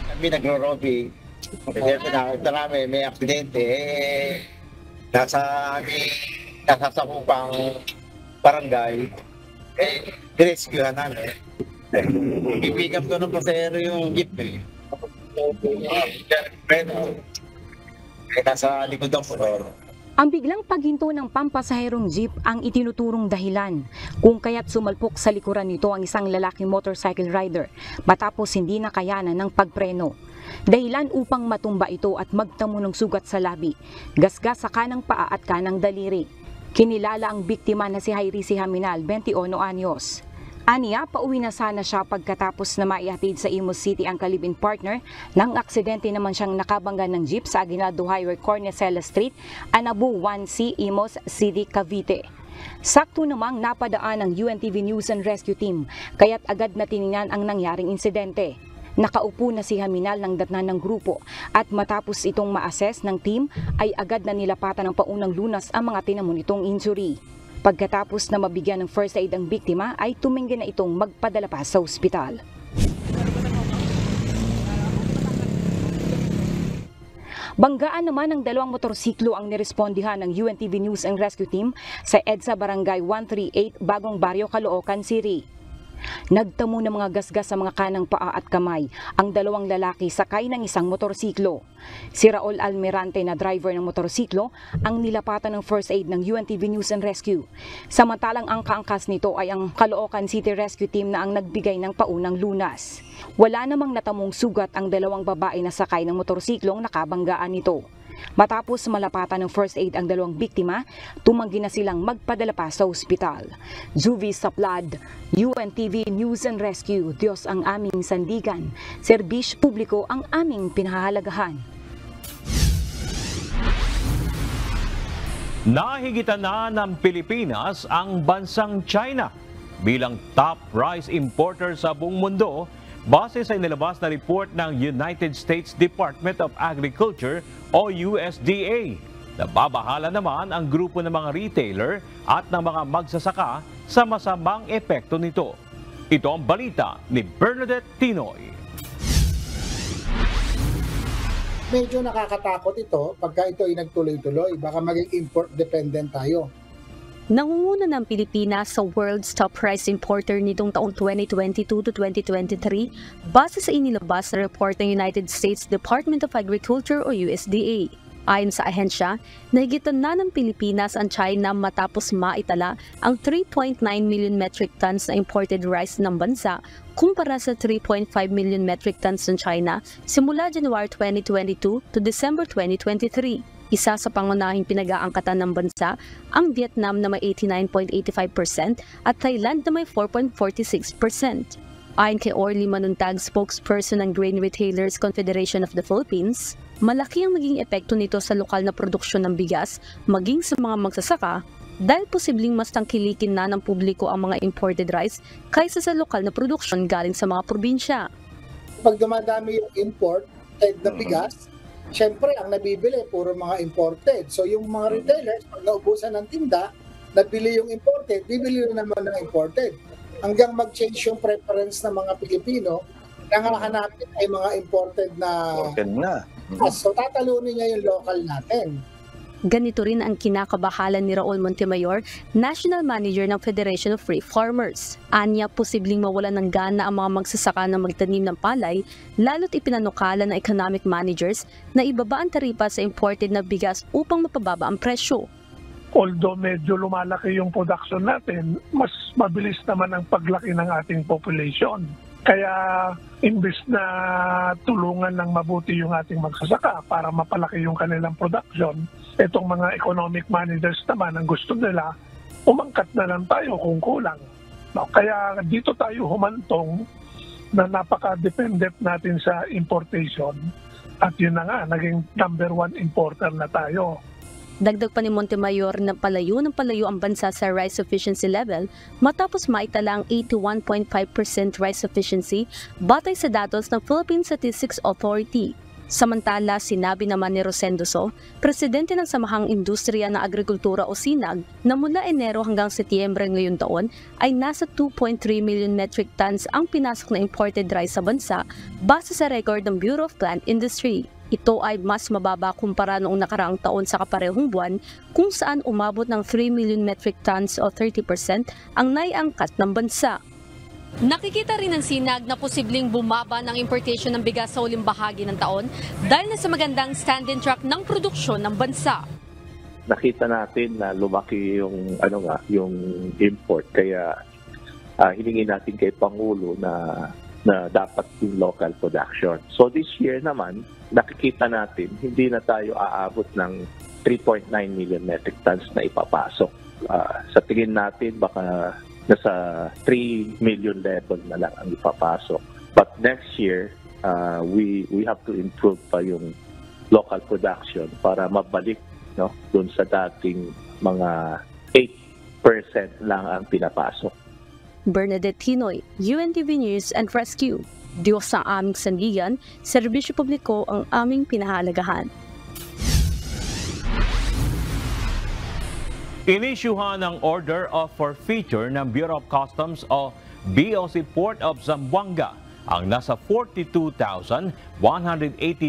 Kami nagro-robbing. Kasi pinakita namin may aksidente. Nasa sakupang barangay, rescuehan namin. I-pick up ko ng pasahero yung jeep nasa likod ng motor. Ang biglang paghinto ng pampasaherong jeep ang itinuturong dahilan kung kaya't sumalpok sa likuran nito ang isang lalaking motorcycle rider matapos hindi nakayanan ng pagpreno. Dahilan upang matumba ito at magtamo ng sugat sa labi, gasgas sa kanang paa at kanang daliri. Kinilala ang biktima na si Jairisi Haminal, 21 anyos. Aniya, pauwi na sana siya pagkatapos na maihatid sa Imus City ang kalibin partner nang aksidente naman siyang nakabangga ng jeep sa Aguinaldo Highway, Cornecella Street, Anabu 1C, Imus City, Cavite. Sakto namang napadaan ng UNTV News and Rescue Team, kaya't agad na tiningnan ang nangyaring insidente. Nakaupo na si Haminal ng datnan ng grupo at matapos itong ma-assess ng team ay agad na nilapatan ng paunang lunas ang mga tinamo nitong injury. Pagkatapos na mabigyan ng first aid ang biktima ay tumingin na itong magpadala pa sa ospital. Banggaan naman ng 2 motorsiklo ang nirespondihan ng UNTV News and Rescue Team sa EDSA Barangay 138 Bagong Baryo, Caloocan City. Nagtamo ng mga gasgas sa mga kanang paa at kamay ang 2 lalaki sakay ng isang motorsiklo. Si Raul Almirante na driver ng motorsiklo ang nilapatan ng first aid ng UNTV News and Rescue. Samantalang ang kaangkas nito ay ang Caloocan City Rescue Team na ang nagbigay ng paunang lunas. Wala namang natamong sugat ang 2 babae na sakay ng motorsiklong nakabanggaan nito. Matapos malapatan ng first aid ang 2 biktima, tumanggi na silang magpadala pa sa ospital. Juvi Saplad, UNTV News and Rescue, Diyos ang aming sandigan, serbisyo publiko ang aming pinahahalagahan. Nahigitan na ng Pilipinas ang bansang China bilang top rice importer sa buong mundo base sa inilabas na report ng United States Department of Agriculture o USDA. Nababahala naman ang grupo ng mga retailer at ng mga magsasaka sa masamang epekto nito. Ito ang balita ni Bernadette Tinoy. Medyo nakakatakot ito pagka ito ay nagtuloy-tuloy. Baka maging import dependent tayo. Nangunguna ng Pilipinas sa world's top rice importer nitong taong 2022 to 2023 base sa inilabas na report ng United States Department of Agriculture o USDA. Ayon sa ahensya, nahigitan na ng Pilipinas ang China matapos maitala ang 3.9 million metric tons na imported rice ng bansa kumpara sa 3.5 million metric tons ng China simula January 2022 to December 2023. Isa sa pangunahing pinag-aangkatan ng bansa ang Vietnam na may 89.85% at Thailand na may 4.46%. Ayon kay Orly Manuntag, spokesperson ng Grain Retailers Confederation of the Philippines, malaki ang maging epekto nito sa lokal na produksyon ng bigas maging sa mga magsasaka dahil posibleng mas tangkilikin na ng publiko ang mga imported rice kaysa sa lokal na produksyon galing sa mga probinsya. Pag dumadami yung import na bigas, siyempre, ang nabibili, puro mga imported. So, yung mga retailers, pag naubusan ng tinda, nabili yung imported, bibili na naman ng imported. Hanggang mag-change yung preference ng mga Pilipino, ang hanapin ay mga imported na. So, tatalunin niya yung local natin. Ganito rin ang kinakabahalan ni Raul Montemayor, National Manager ng Federation of Free Farmers. Anya, posibleng mawalan ng gana ang mga magsasaka na magtanim ng palay, lalo't ipinanukala ng economic managers na ibaba ang taripa sa imported na bigas upang mapababa ang presyo. Although medyo lumalaki yung production natin, mas mabilis naman ang paglaki ng ating population. Kaya imbes na tulungan ng mabuti yung ating magsasaka para mapalaki yung kanilang production, itong mga economic managers naman ang gusto nila, umangkat na lang tayo kung kulang. No, kaya dito tayo humantong na napaka-dependent natin sa importation at yun na nga, naging number 1 importer na tayo. Dagdag pa ni Montemayor na palayo ang bansa sa rice sufficiency level matapos maitala ang 81.5% rice sufficiency batay sa datos ng Philippine Statistics Authority. Samantala, sinabi naman ni Rosendoso, presidente ng Samahang Industriya ng Agrikultura o SINAG, na mula Enero hanggang Setyembre ngayon taon ay nasa 2.3 million metric tons ang pinasok na imported rice sa bansa base sa record ng Bureau of Plant Industry. Ito ay mas mababa kumpara noong nakaraang taon sa kaparehong buwan kung saan umabot ng 3 million metric tons o 30% ang naiangkat ng bansa. Nakikita rin ng SINAG na posibleng bumaba ng importation ng bigas sa huling bahagi ng taon dahil na sa magandang stand-in track ng produksyon ng bansa. Nakita natin na lumaki yung yung import kaya hiningi natin kay Pangulo na dapat yung local production. So this year naman, nakikita natin hindi na tayo aabot ng 3.9 million metric tons na ipapasok. Sa tingin natin baka nasa 3 million level na lang ang ipapasok. But next year, we have to improve pa yung local production para mabalik doon sa dating mga 8% lang ang pinapasok. Bernadette Tinoy, UNTV News and Rescue. Diyos sa aming sandigan, serbisyo publiko ang aming pinahalagahan. Inisyuhan ang Order of Forfeiture ng Bureau of Customs o BOC Port of Zamboanga ang nasa 42,180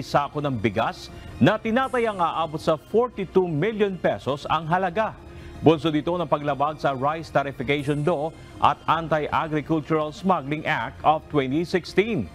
sako ng bigas na tinatayang aabot sa 42 million pesos ang halaga. Bunso dito ng paglabag sa Rice Tarification Law at Anti-Agricultural Smuggling Act of 2016.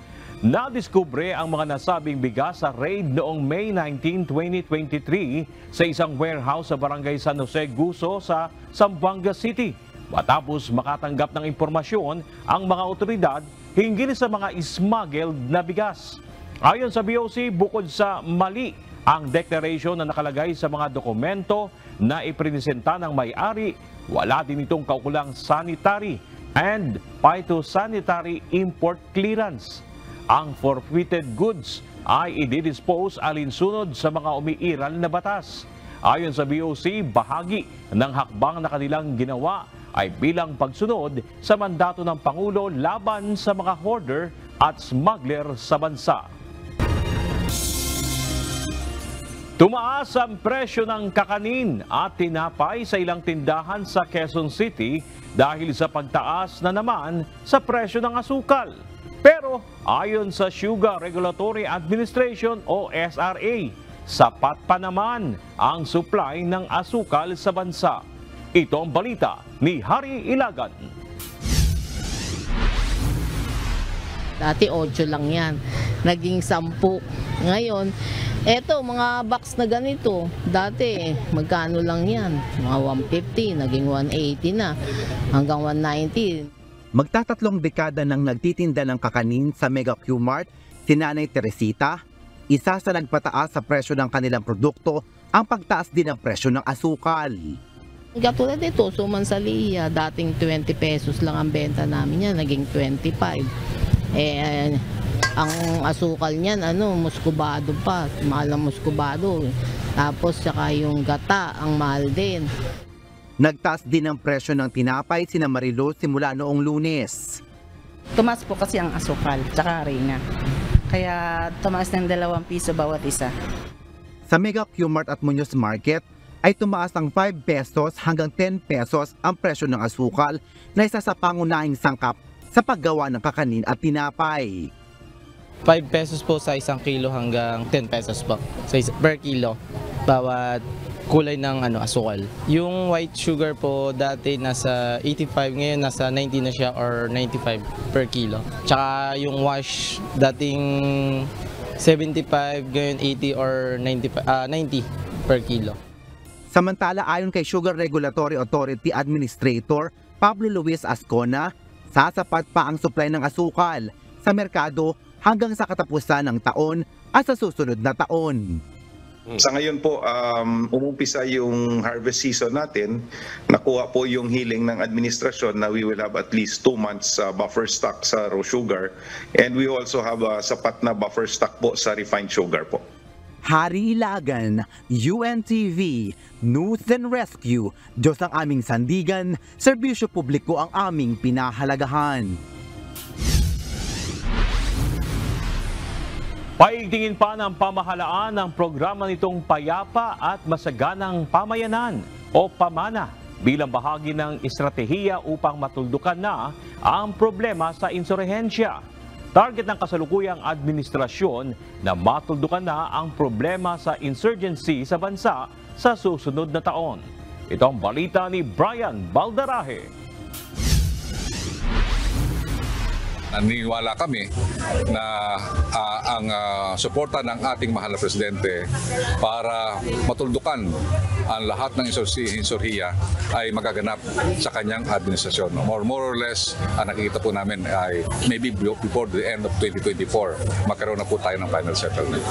Nadiskubre ang mga nasabing bigas sa raid noong May 19, 2023 sa isang warehouse sa Barangay San Jose, Guso sa Zamboanga City. Matapos makatanggap ng impormasyon ang mga otoridad hinggil sa mga smuggled na bigas. Ayon sa BOC, bukod sa mali ang declaration na nakalagay sa mga dokumento na iprinisenta ng may-ari, wala din itong kaukulang sanitary and phytosanitary import clearance. Ang forfeited goods ay i-dispose alinsunod sa mga umiiral na batas. Ayon sa BOC, bahagi ng hakbang na kanilang ginawa ay bilang pagsunod sa mandato ng Pangulo laban sa mga hoarder at smuggler sa bansa. Tumaas ang presyo ng kakanin at tinapay sa ilang tindahan sa Quezon City dahil sa pagtaas na naman sa presyo ng asukal. Pero ayon sa Sugar Regulatory Administration o SRA, sapat pa naman ang supply ng asukal sa bansa. Ito ang balita ni Harry Ilagan. Dati 8 lang yan, naging 10. Ngayon, eto mga box na ganito, dati magkano lang yan? Mga 150, naging 180 na, hanggang 190. Magtatatlong dekada nang nagtitinda ng kakanin sa Mega Q-Mart, si Nanay Teresita, isa sa nagpataas sa presyo ng kanilang produkto ang pagtaas din ng presyo ng asukal. Katulad ito, sumansalia, dating 20 pesos lang ang benta namin yan, naging 25. Ang asukal niyan, muskubado pa, mahal ang muskubado. Tapos saka yung gata, ang mahal din. Nagtaas din ang presyo ng tinapay sina Marilo simula noong Lunes. Tumaas po kasi ang asukal, tsaka harina. Kaya tumaas ng 2 piso bawat isa. Sa Mega Q-Mart at Muñoz Market ay tumaas ang 5 pesos hanggang 10 pesos ang presyo ng asukal na isa sa pangunahing sangkap sa paggawa ng kakanin at tinapay. 5 pesos po sa 1 kilo hanggang 10 pesos po per kilo bawat kulay ng asukal. Yung white sugar po dati nasa 85, ngayon nasa 90 na siya or 95 per kilo. Tsaka yung wash dating 75, ngayon 80 or 90 per kilo. Samantala ayon kay Sugar Regulatory Authority Administrator Pablo Luis Ascona, sasapat pa ang supply ng asukal sa merkado hanggang sa katapusan ng taon at sa susunod na taon. Sa ngayon po, umumpisa yung harvest season natin. Nakuha po yung hiling ng administrasyon na we will have at least 2 months buffer stock sa raw sugar. And we also have sapat na buffer stock po sa refined sugar po. Harry Ilagan, UNTV, News and Rescue. Diyos ang aming sandigan, serbisyo publiko ang aming pinahalagahan. Paigtingin pa ng pamahalaan ang programa nitong Payapa at Masaganang Pamayanan o PAMANA bilang bahagi ng estratehiya upang matuldukan na ang problema sa insurhensya. Target ng kasalukuyang administrasyon na matuldukan na ang problema sa insurgency sa bansa sa susunod na taon. Ito ang balita ni Brian Baldarahe. Naniniwala kami na ang suporta ng ating mahal na presidente para matuldukan ang lahat ng insurhiya ay magaganap sa kanyang administrasyon. More or less, ang nakikita po namin ay maybe before the end of 2024, magkaroon na po tayo ng final settlement.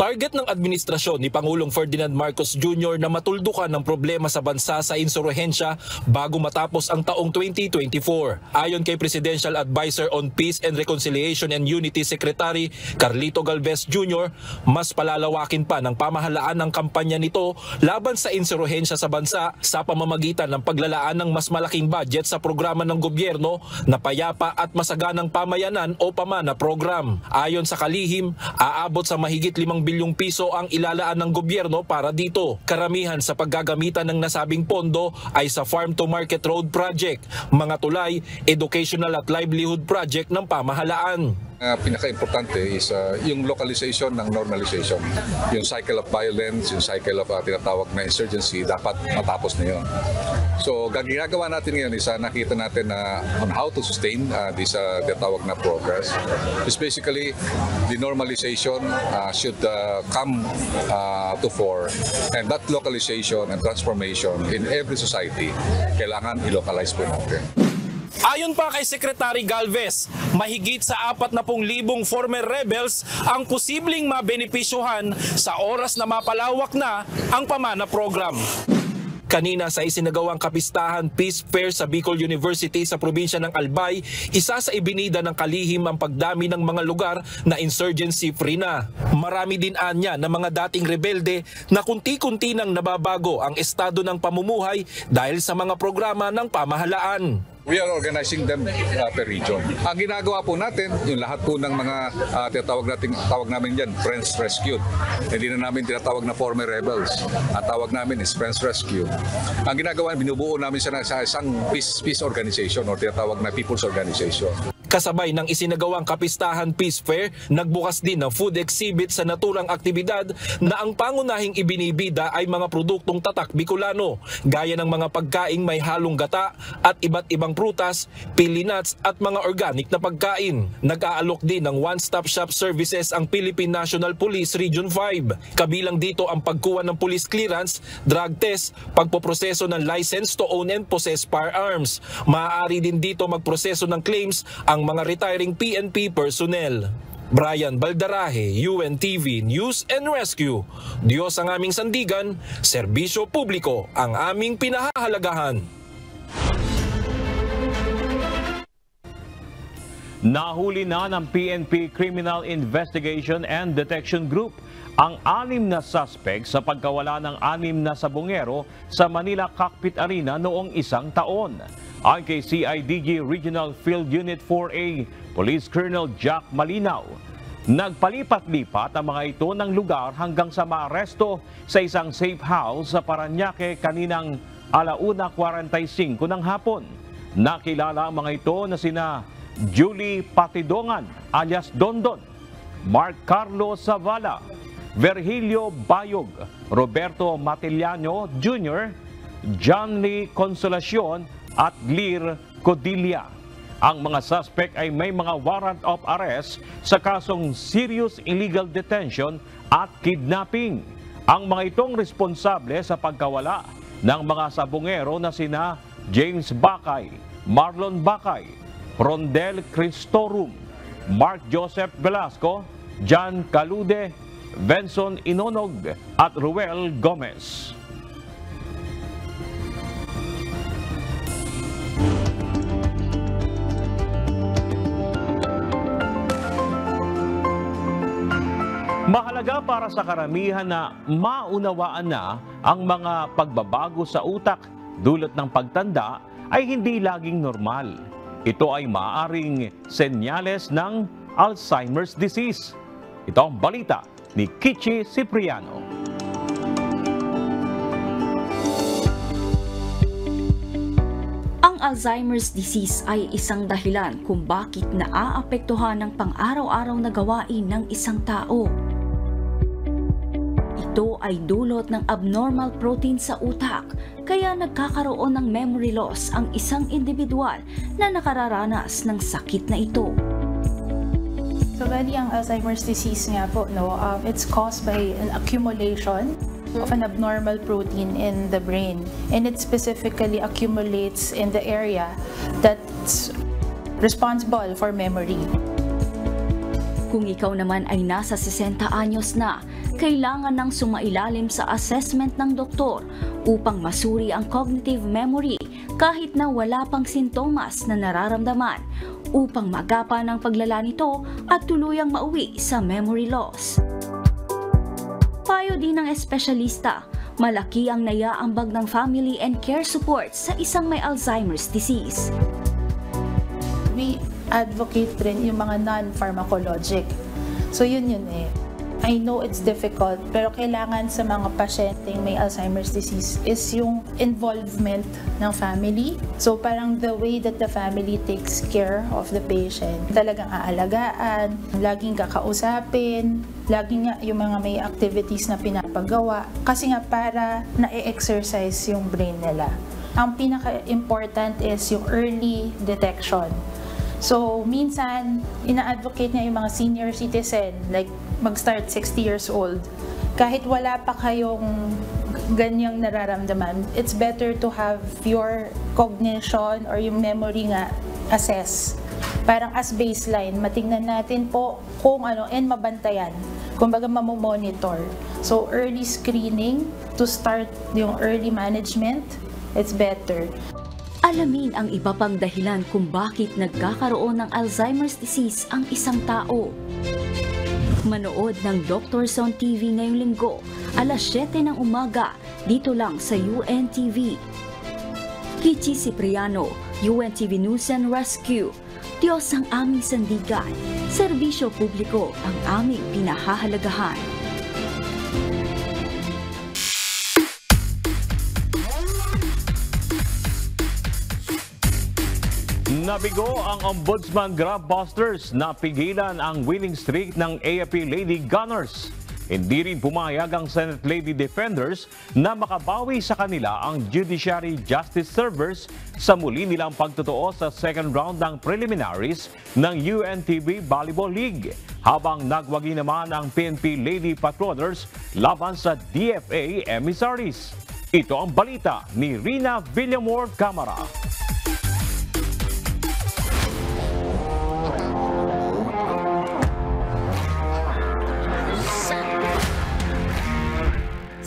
Target ng administrasyon ni Pangulong Ferdinand Marcos Jr. na matuldukan ng problema sa bansa sa insurhensya bago matapos ang taong 2024. Ayon kay Presidential Advisor on Peace and Reconciliation and Unity Secretary Carlito Galvez Jr., mas palalawakin pa ng pamahalaan ng kampanya nito laban sa insurhensya sa bansa sa pamamagitan ng paglalaan ng mas malaking budget sa programa ng gobyerno na Payapa at Masaganang Pamayanan o PAMANA program. Ayon sa kalihim, aabot sa mahigit 5 bilyong piso ang ilalaan ng gobyerno para dito. Karamihan sa paggagamitan ng nasabing pondo ay sa Farm to Market Road Project, mga tulay, educational at livelihood project ng pamahalaan. Pinaka-importante is yung localization ng normalization. Yung cycle of violence, yung cycle of tinatawag na insurgency, dapat matapos na yun. So, ginagawa natin ngayon is nakita natin on how to sustain this tinatawag na progress. Is basically, the normalization should come to fore. And that localization and transformation in every society, kailangan i-localize po natin. Ayon pa kay Secretary Galvez, mahigit sa 40,000 former rebels ang posibleng mabenepisyuhan sa oras na mapalawak na ang PAMANA program. Kanina sa isinagawang kapistahan Peace Fair sa Bicol University sa probinsya ng Albay, isa sa ibinida ng kalihim ang pagdami ng mga lugar na insurgency-free na. Marami din anya ng mga dating rebelde na kunti-kunti nang nababago ang estado ng pamumuhay dahil sa mga programa ng pamahalaan. We are organizing them per region. Ang ginagawa po natin, yung lahat po ng mga tawag namin yan, Friends Rescue. Hindi na namin tinatawag na former rebels. Ang tawag namin is Friends Rescue. Ang ginagawa, binubuo namin siya sa isang peace organization o tinatawag na People's Organization. Kasabay ng isinagawang kapistahan Peace Fair, nagbukas din ng food exhibit sa naturang aktibidad na ang pangunahing ibinibida ay mga produktong tatak Bicolano, gaya ng mga pagkaing may halong gata at iba't ibang prutas, pili nuts at mga organic na pagkain. Nag-aalok din ng one-stop shop services ang Philippine National Police Region 5. Kabilang dito ang pagkuha ng police clearance, drug test, pagpoproseso ng license to own and possess firearms. Maaari din dito magproseso ng claims ang mga retiring PNP personnel. Brian Baldarahe, UNTV News and Rescue. Diyos ang aming sandigan, serbisyo publiko ang aming pinahahalagahan. Nahuli na ng PNP Criminal Investigation and Detection Group ang 6 na suspect sa pagkawala ng 6 na sabongero sa Manila Cockpit Arena noong isang taon. Ayon kay CIDG Regional Field Unit 4A, Police Colonel Jack Malinaw, nagpalipat-lipat ang mga ito ng lugar hanggang sa maaresto sa isang safe house sa Parañaque kaninang 1:45 ng hapon. Nakilala ang mga ito na sina Julie Patidongan alias Dondon, Mark Carlos Zavala, Virgilio Bayog, Roberto Matiliano Jr., John Lee Consolacion at Glir Codilla. Ang mga suspect ay may mga warrant of arrest sa kasong serious illegal detention at kidnapping. Ang mga itong responsable sa pagkawala ng mga sabongero na sina James Bakay, Marlon Bakay, Rondel Cristorum, Mark Joseph Velasco, John Calude, Benson Inonog at Ruel Gomez. Mahalaga para sa karamihan na maunawaan na ang mga pagbabago sa utak dulot ng pagtanda ay hindi laging normal. Ito ay maaaring senyales ng Alzheimer's disease. Ito ang balita ni Kichi Cipriano. Ang Alzheimer's disease ay isang dahilan kung bakit naaapektuhan ng pang-araw-araw na gawain ng isang tao. Ito ay dulot ng abnormal protein sa utak, kaya nagkakaroon ng memory loss ang isang individual na nakararanas ng sakit na ito. So, bali ang Alzheimer's disease nga po, it's caused by an accumulation of an abnormal protein in the brain, and it specifically accumulates in the area that's responsible for memory. Kung ikaw naman ay nasa 60 anyos na, kailangan nang sumailalim sa assessment ng doktor upang masuri ang cognitive memory kahit na wala pang sintomas na nararamdaman upang magapan ang paglala nito at tuluyang mauwi sa memory loss. Payo din ng espesyalista, malaki ang naiaambag ng family and care support sa isang may Alzheimer's disease. We advocate rin yung mga non-pharmacologic. So yun eh. I know it's difficult, pero kailangan sa mga pasyenteng may Alzheimer's disease is yung involvement ng family. So parang the way that the family takes care of the patient, talagang aalagaan, laging kakausapin, laging nga yung mga may activities na pinapagawa, kasi nga para na-exercise yung brain nila. Ang pinaka-important is yung early detection. So, minsan, ina-advocate niya yung mga senior citizen, like mag-start 60 years old. Kahit wala pa kayong ganyang nararamdaman, it's better to have your cognition or yung memory nga assess. Parang as baseline, matingnan natin po kung ano, and mabantayan. Kumbaga mamomonitor. So, early screening to start yung early management, it's better. Alamin ang iba pang dahilan kung bakit nagkakaroon ng Alzheimer's disease ang isang tao. Manood ng Doctors on TV ngayong linggo, alas 7 ng umaga, dito lang sa UNTV. Kichi Cipriano, UNTV News and Rescue. Diyos ang aming sandigan, serbisyo publiko ang aming pinahahalagahan. Nabigo ang Ombudsman Grabbusters na pigilan ang winning streak ng AFP Lady Gunners. Hindi rin pumayag ang Senate Lady Defenders na makabawi sa kanila ang Judiciary Justice Servers sa muli nilang pagtotoo sa second round ng preliminaries ng UNTV Volleyball League. Habang nagwagi naman ang PNP Lady Patrollers laban sa DFA Emissaries. Ito ang balita ni Rina Villamor Camara.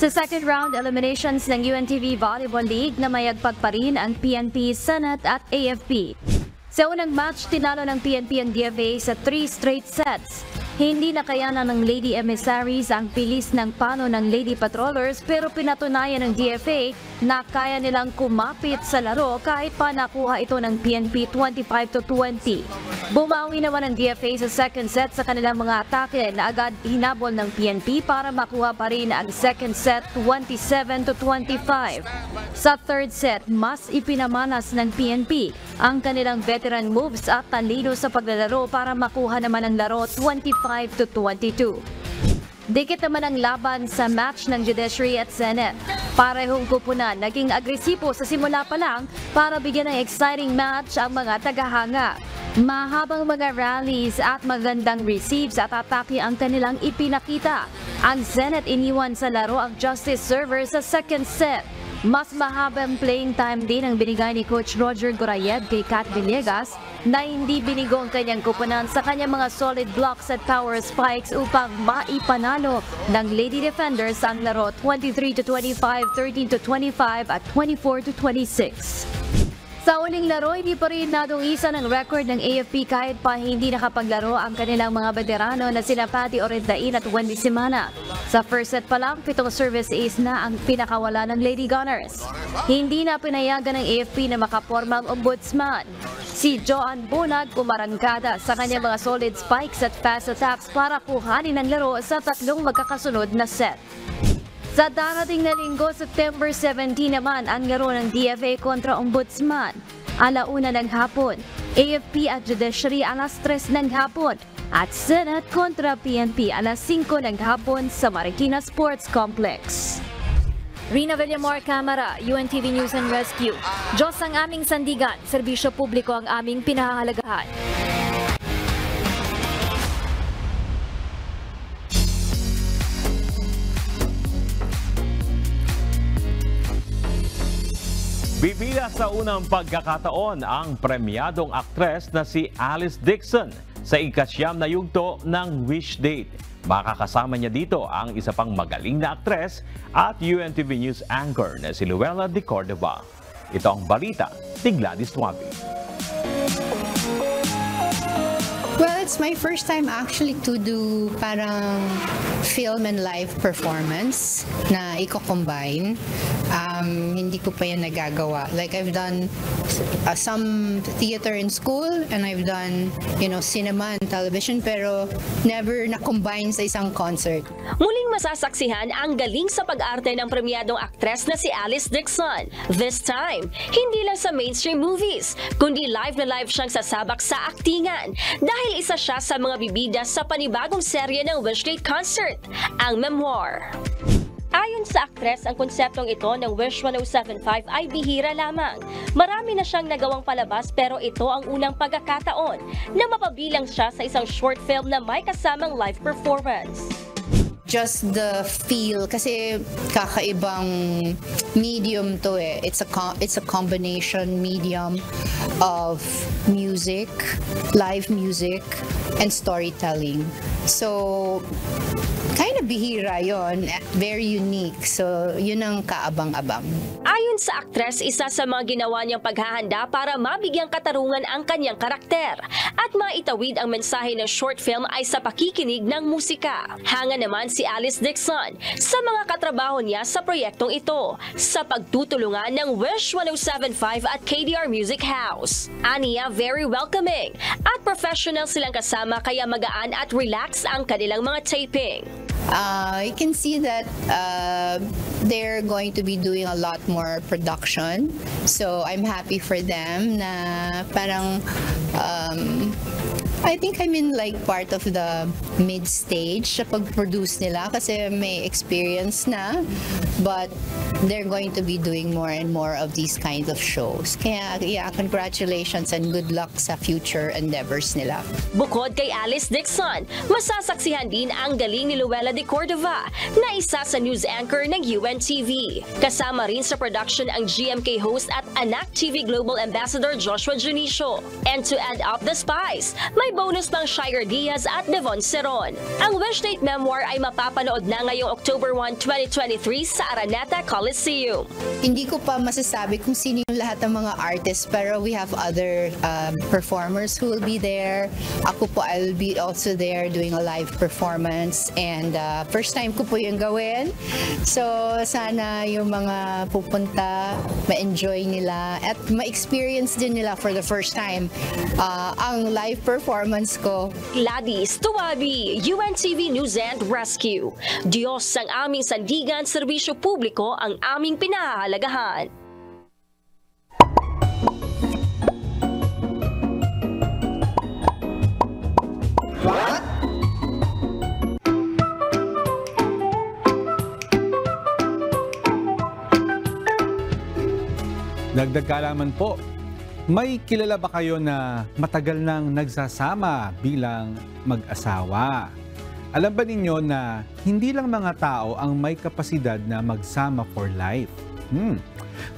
Sa second round eliminations ng UNTV Volleyball League, namayagpag pa rin ang PNP, Senate at AFP. Sa unang match, tinalo ng PNP ang DFA sa 3 straight sets. Hindi nakayanan ng Lady Emissaries ang bilis ng pano ng Lady Patrollers, pero pinatunayan ng DFA na kaya nilang kumapit sa laro kahit pa nakuha ito ng PNP 25-20. Bumawi naman ang DFA sa second set sa kanilang mga atake na agad hinabol ng PNP para makuha pa rin ang second set 27-25. Sa third set, mas ipinamanas ng PNP ang kanilang veteran moves at talino sa paglalaro para makuha naman ang laro 25-22. Dikit naman ang laban sa match ng Judiciary at Senate. Parehong kupunan naging agresibo sa simula pa lang para bigyan ng exciting match ang mga tagahanga. Mahabang mga rallies at magandang receives at atake ang kanilang ipinakita. Ang Senate iniwan sa laro ang Justice Server sa second set. Mas mahabang playing time din ang binigay ni Coach Roger Gorayev kay Kat Villegas na hindi binigo ang kanyang kupunan sa kanyang mga solid blocks at power spikes upang maipanalo ng Lady Defenders ang laro 23-25, 13-25 at 24-26. Sa uling laro, hindi pa rin nadungisan ang record ng AFP kahit pa hindi nakapaglaro ang kanilang mga veterano na sina Patty Orendain at Wendy Simana. Sa first set pa lang, 7 service ace na ang pinakawala ng Lady Gunners. Hindi na pinayagan ng AFP na makaporma ang ombudsman. Si Joan Bunag umarangkada sa kanyang mga solid spikes at fast attacks para kuhanin ang laro sa 3 magkakasunod na set. Sa darating na linggo, September 17 naman ang laro ng DFA kontra Ombudsman. Alauna ng hapon, AFP at Judiciary alas 3 ng hapon at Senate kontra PNP alas 5 ng hapon sa Marikina Sports Complex. Rina Villamor Camara, UNTV News and Rescue. Diyos ang aming sandigan, serbisyo publiko ang aming pinahahalagahan. Bibila sa unang pagkakataon ang premyadong aktres na si Alice Dixon sa ikasyam na yugto ng Wish Date. Makakasama niya dito ang isa pang magaling na aktres at UNTV News anchor na si Luella de Cordova. Ito ang balita ni Gladys Tuabi. Well, it's my first time actually to do parang film and live performance na i-combine. Hindi ko pa yan nagagawa. Like I've done some theater in school and I've done, cinema and television pero never na-combine sa isang concert. Muling masasaksihan ang galing sa pag-arte ng premiadong aktres na si Alice Dixon. This time, hindi lang sa mainstream movies, kundi live na live siyang sasabak sa aktingan dahil isa siya sa mga bibida sa panibagong serye ng Wish Date concert, ang Memoir. Ayon sa aktres, ang konseptong ito ng Wish 1075 ay bihira lamang. Marami na siyang nagawang palabas pero ito ang unang pagkakataon na mapabilang siya sa isang short film na may kasamang live performance. Just the feel kasi kakaibang medium to eh. It's a combination medium of music, live music, and storytelling. So kind of bihira yon, very unique. So yun ang kaabang-abang. Ayon sa aktres, isa sa mga ginawa niyang paghahanda para mabigyang katarungan ang kanyang karakter at maitawid ang mensahe ng short film ay sa pakikinig ng musika. Hanga naman si Alice Dixon sa mga katrabaho niya sa proyektong ito sa pagtutulungan ng Wish 1075 at KDR Music House. Aniya, very welcoming at professional silang kasama kaya magaan at relax ang kanilang mga taping. You can see that they're going to be doing a lot more production. So I'm happy for them na parang I think I'm in like part of the mid-stage sa pag-produce nila kasi may experience na, but they're going to be doing more and more of these kinds of shows. Kaya yeah, congratulations and good luck sa future endeavors nila. Bukod kay Alice Dixon, masasaksihan din ang galing ni Luella de Cordova na isa sa news anchor ng UNTV. Kasama rin sa production ang GMK host at Anak TV Global Ambassador Joshua Junicio. And to add up the spice, may bonus pang Shire Diaz at Devon Seron. Ang Wish Date Memoir ay mapapanood na ngayong October 1, 2023 sa Araneta Coliseum. Hindi ko pa masasabi kung sino yung lahat ng mga artists pero we have other performers who will be there. Ako po, I'll be also there doing a live performance and first time ko po yung gawin. So sana yung mga pupunta ma-enjoy nila at ma-experience din nila for the first time ang live performance ko. Gladys Tuabi, UNTV News and Rescue. Diyos ang aming sandigan, serbisyo publiko ang aming pinahahalagahan. What? Dagdag kaalaman po, may kilala ba kayo na matagal nang nagsasama bilang mag-asawa? Alam ba ninyo na hindi lang mga tao ang may kapasidad na magsama for life?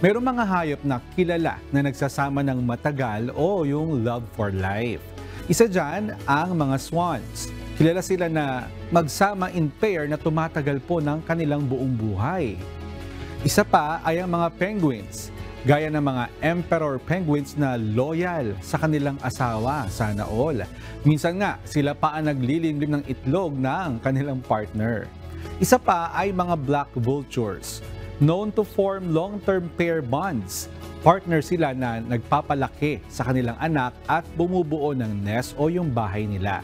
Mayroong mga hayop na kilala na nagsasama ng matagal o yung love for life. Isa dyan ang mga swans. Kilala sila na magsama in pair na tumatagal po ng kanilang buong buhay. Isa pa ay ang mga penguins. Gaya ng mga emperor penguins na loyal sa kanilang asawa, sana all. Minsan nga, sila pa ang naglilimlim ng itlog ng kanilang partner. Isa pa ay mga black vultures, known to form long-term pair bonds. Partner sila na nagpapalaki sa kanilang anak at bumubuo ng nest o yung bahay nila.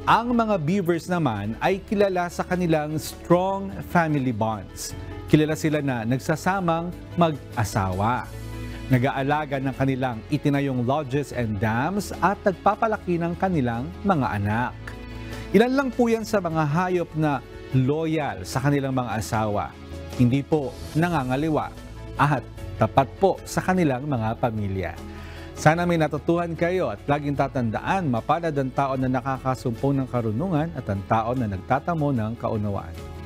Ang mga beavers naman ay kilala sa kanilang strong family bonds. Kilala sila na nagsasamang mag-asawa. Nag-aalaga ng kanilang itinayong lodges and dams at nagpapalaki ng kanilang mga anak. Ilan lang po yan sa mga hayop na loyal sa kanilang mga asawa. Hindi po nangangaliwa at tapat po sa kanilang mga pamilya. Sana may natutuhan kayo at laging tatandaan, mapalad ang tao na nakakasumpong ng karunungan at ang tao na nagtatamo ng kaunawaan.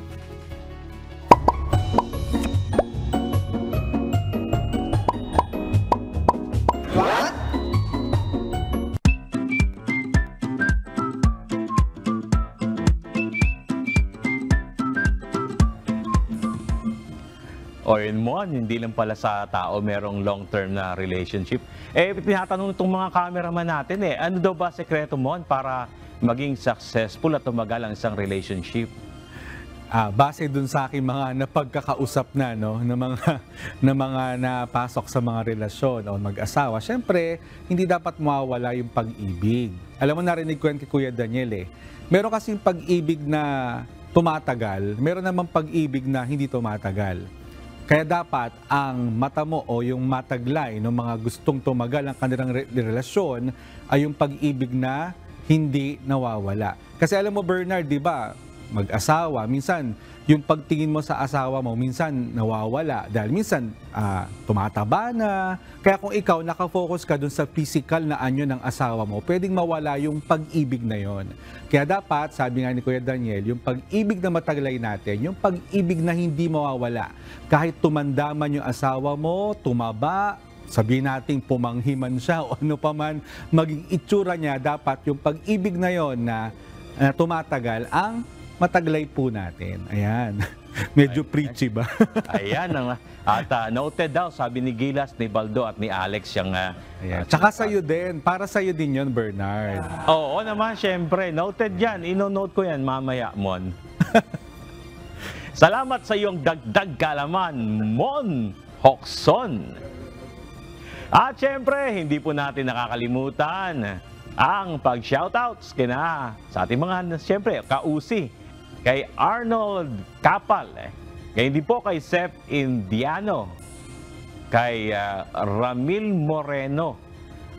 O yun mo, hindi lang pala sa tao merong long-term na relationship. Tinatanong itong mga cameraman natin ano daw ba sekreto mo para maging successful at tumagal ang isang relationship? Base dun sa aking mga napagkakausap na mga napasok sa mga relasyon o mag-asawa, syempre hindi dapat mawawala yung pag-ibig. Alam mo, narinig ko yan kay Kuya Daniel Meron kasing pag-ibig na tumatagal, meron namang pag-ibig na hindi tumatagal. Kaya dapat ang mata mo o yung mataglay ng mga gustong tumagal ang kanilang relasyon ay yung pag-ibig na hindi nawawala. Kasi alam mo, Bernard, di ba? Mag-asawa, minsan yung pagtingin mo sa asawa mo minsan nawawala dahil minsan tumataba na. Kaya kung ikaw nakafocus ka dun sa physical na anyo ng asawa mo, pwedeng mawala yung pag-ibig na yon. Kaya dapat, sabi nga ni Kuya Daniel, yung pag-ibig na mataglay natin, yung pag-ibig na hindi mawawala. Kahit tumanda man yung asawa mo, tumaba, sabihin natin pumanghiman siya o ano pa man maging itsura niya, dapat yung pag-ibig na yon na tumatagal ang mataglay po natin. Ayan. Medyo preachy ba? Ayan. At noted daw, sabi ni Gilas, ni Baldo at ni Alex yung... Tsaka sa'yo din. Para sa'yo din yun, Bernard. Oo naman, syempre. Noted yan. Ino-note ko yan mamaya, Mon. Salamat sa iyong dagdag kalaman, Mon Hokson. At syempre, hindi po natin nakakalimutan ang pag-shoutouts sa ating mga, syempre, kausi. Kay Arnold Capal, kay hindi po kay Seth Indiano, kay Ramil Moreno,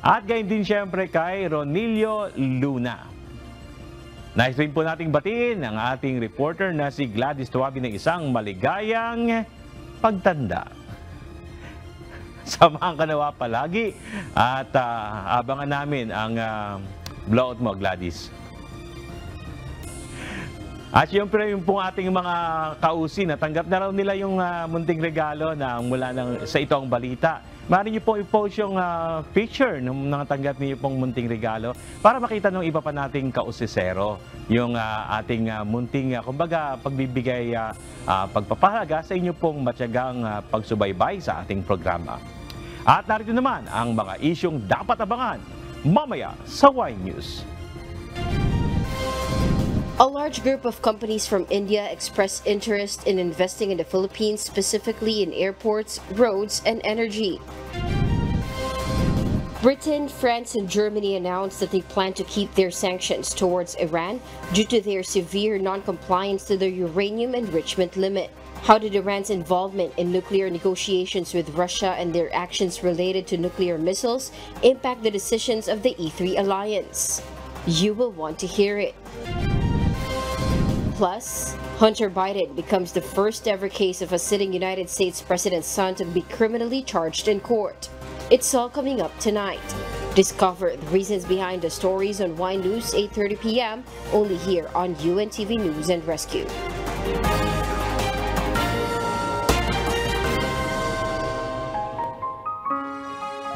at gayon din syempre kay Ronilio Luna. Nais rin po nating batiin ang ating reporter na si Gladys Tuwabi ng isang maligayang pagtanda. Samahan ka nawa palagi at abangan namin ang blowout mo, Gladys. At siyempre yung pong ating mga kausi, natanggap na raw nila yung munting regalo na mula sa itong balita. Maaari niyo pong i-post yung picture ng natanggap niyo pong munting regalo para makita ng iba pa nating kausisero yung ating munting, kumbaga, pagbibigay, pagpapahalaga sa inyo pong matyagang pagsubaybay sa ating programa. At narito naman ang mga isyong dapat abangan mamaya sa Y News. A large group of companies from India expressed interest in investing in the Philippines, specifically in airports, roads, and energy. Britain, France, and Germany announced that they plan to keep their sanctions towards Iran due to their severe non-compliance to the uranium enrichment limit. How did Iran's involvement in nuclear negotiations with Russia and their actions related to nuclear missiles impact the decisions of the E3 alliance? You will want to hear it. Plus, Hunter Biden becomes the first ever case of a sitting United States president's son to be criminally charged in court. It's all coming up tonight. Discover the reasons behind the stories on Y News 8:30 p.m. only here on UNTV News and Rescue.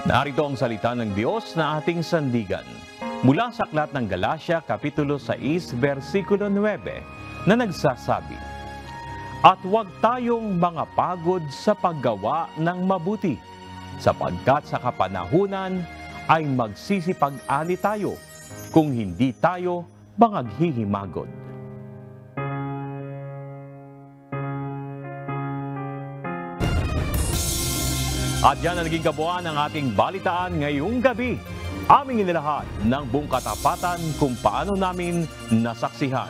Narito ang salita ng Diyos na ating sandigan. Mula sa Aklat ng Galacia, Kapitulo 6, versikulo 9, na nagsasabi, "At huwag tayong mga pagod sa paggawa ng mabuti, sapagkat sa kapanahunan ay magsisipag-ani tayo, kung hindi tayo mangaghihimagod." At yan ang naging kabuuan ng ating balitaan ngayong gabi. Aming inilahad ng buong katapatan kung paano namin nasaksihan.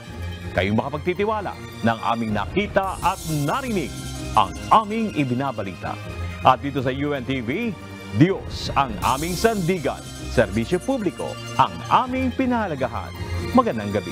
Kayong makapagtitiwala ng aming nakita at narinig ang aming ibinabalita. At dito sa UNTV, Diyos ang aming sandigan, serbisyo publiko ang aming pinahalagahan. Magandang gabi.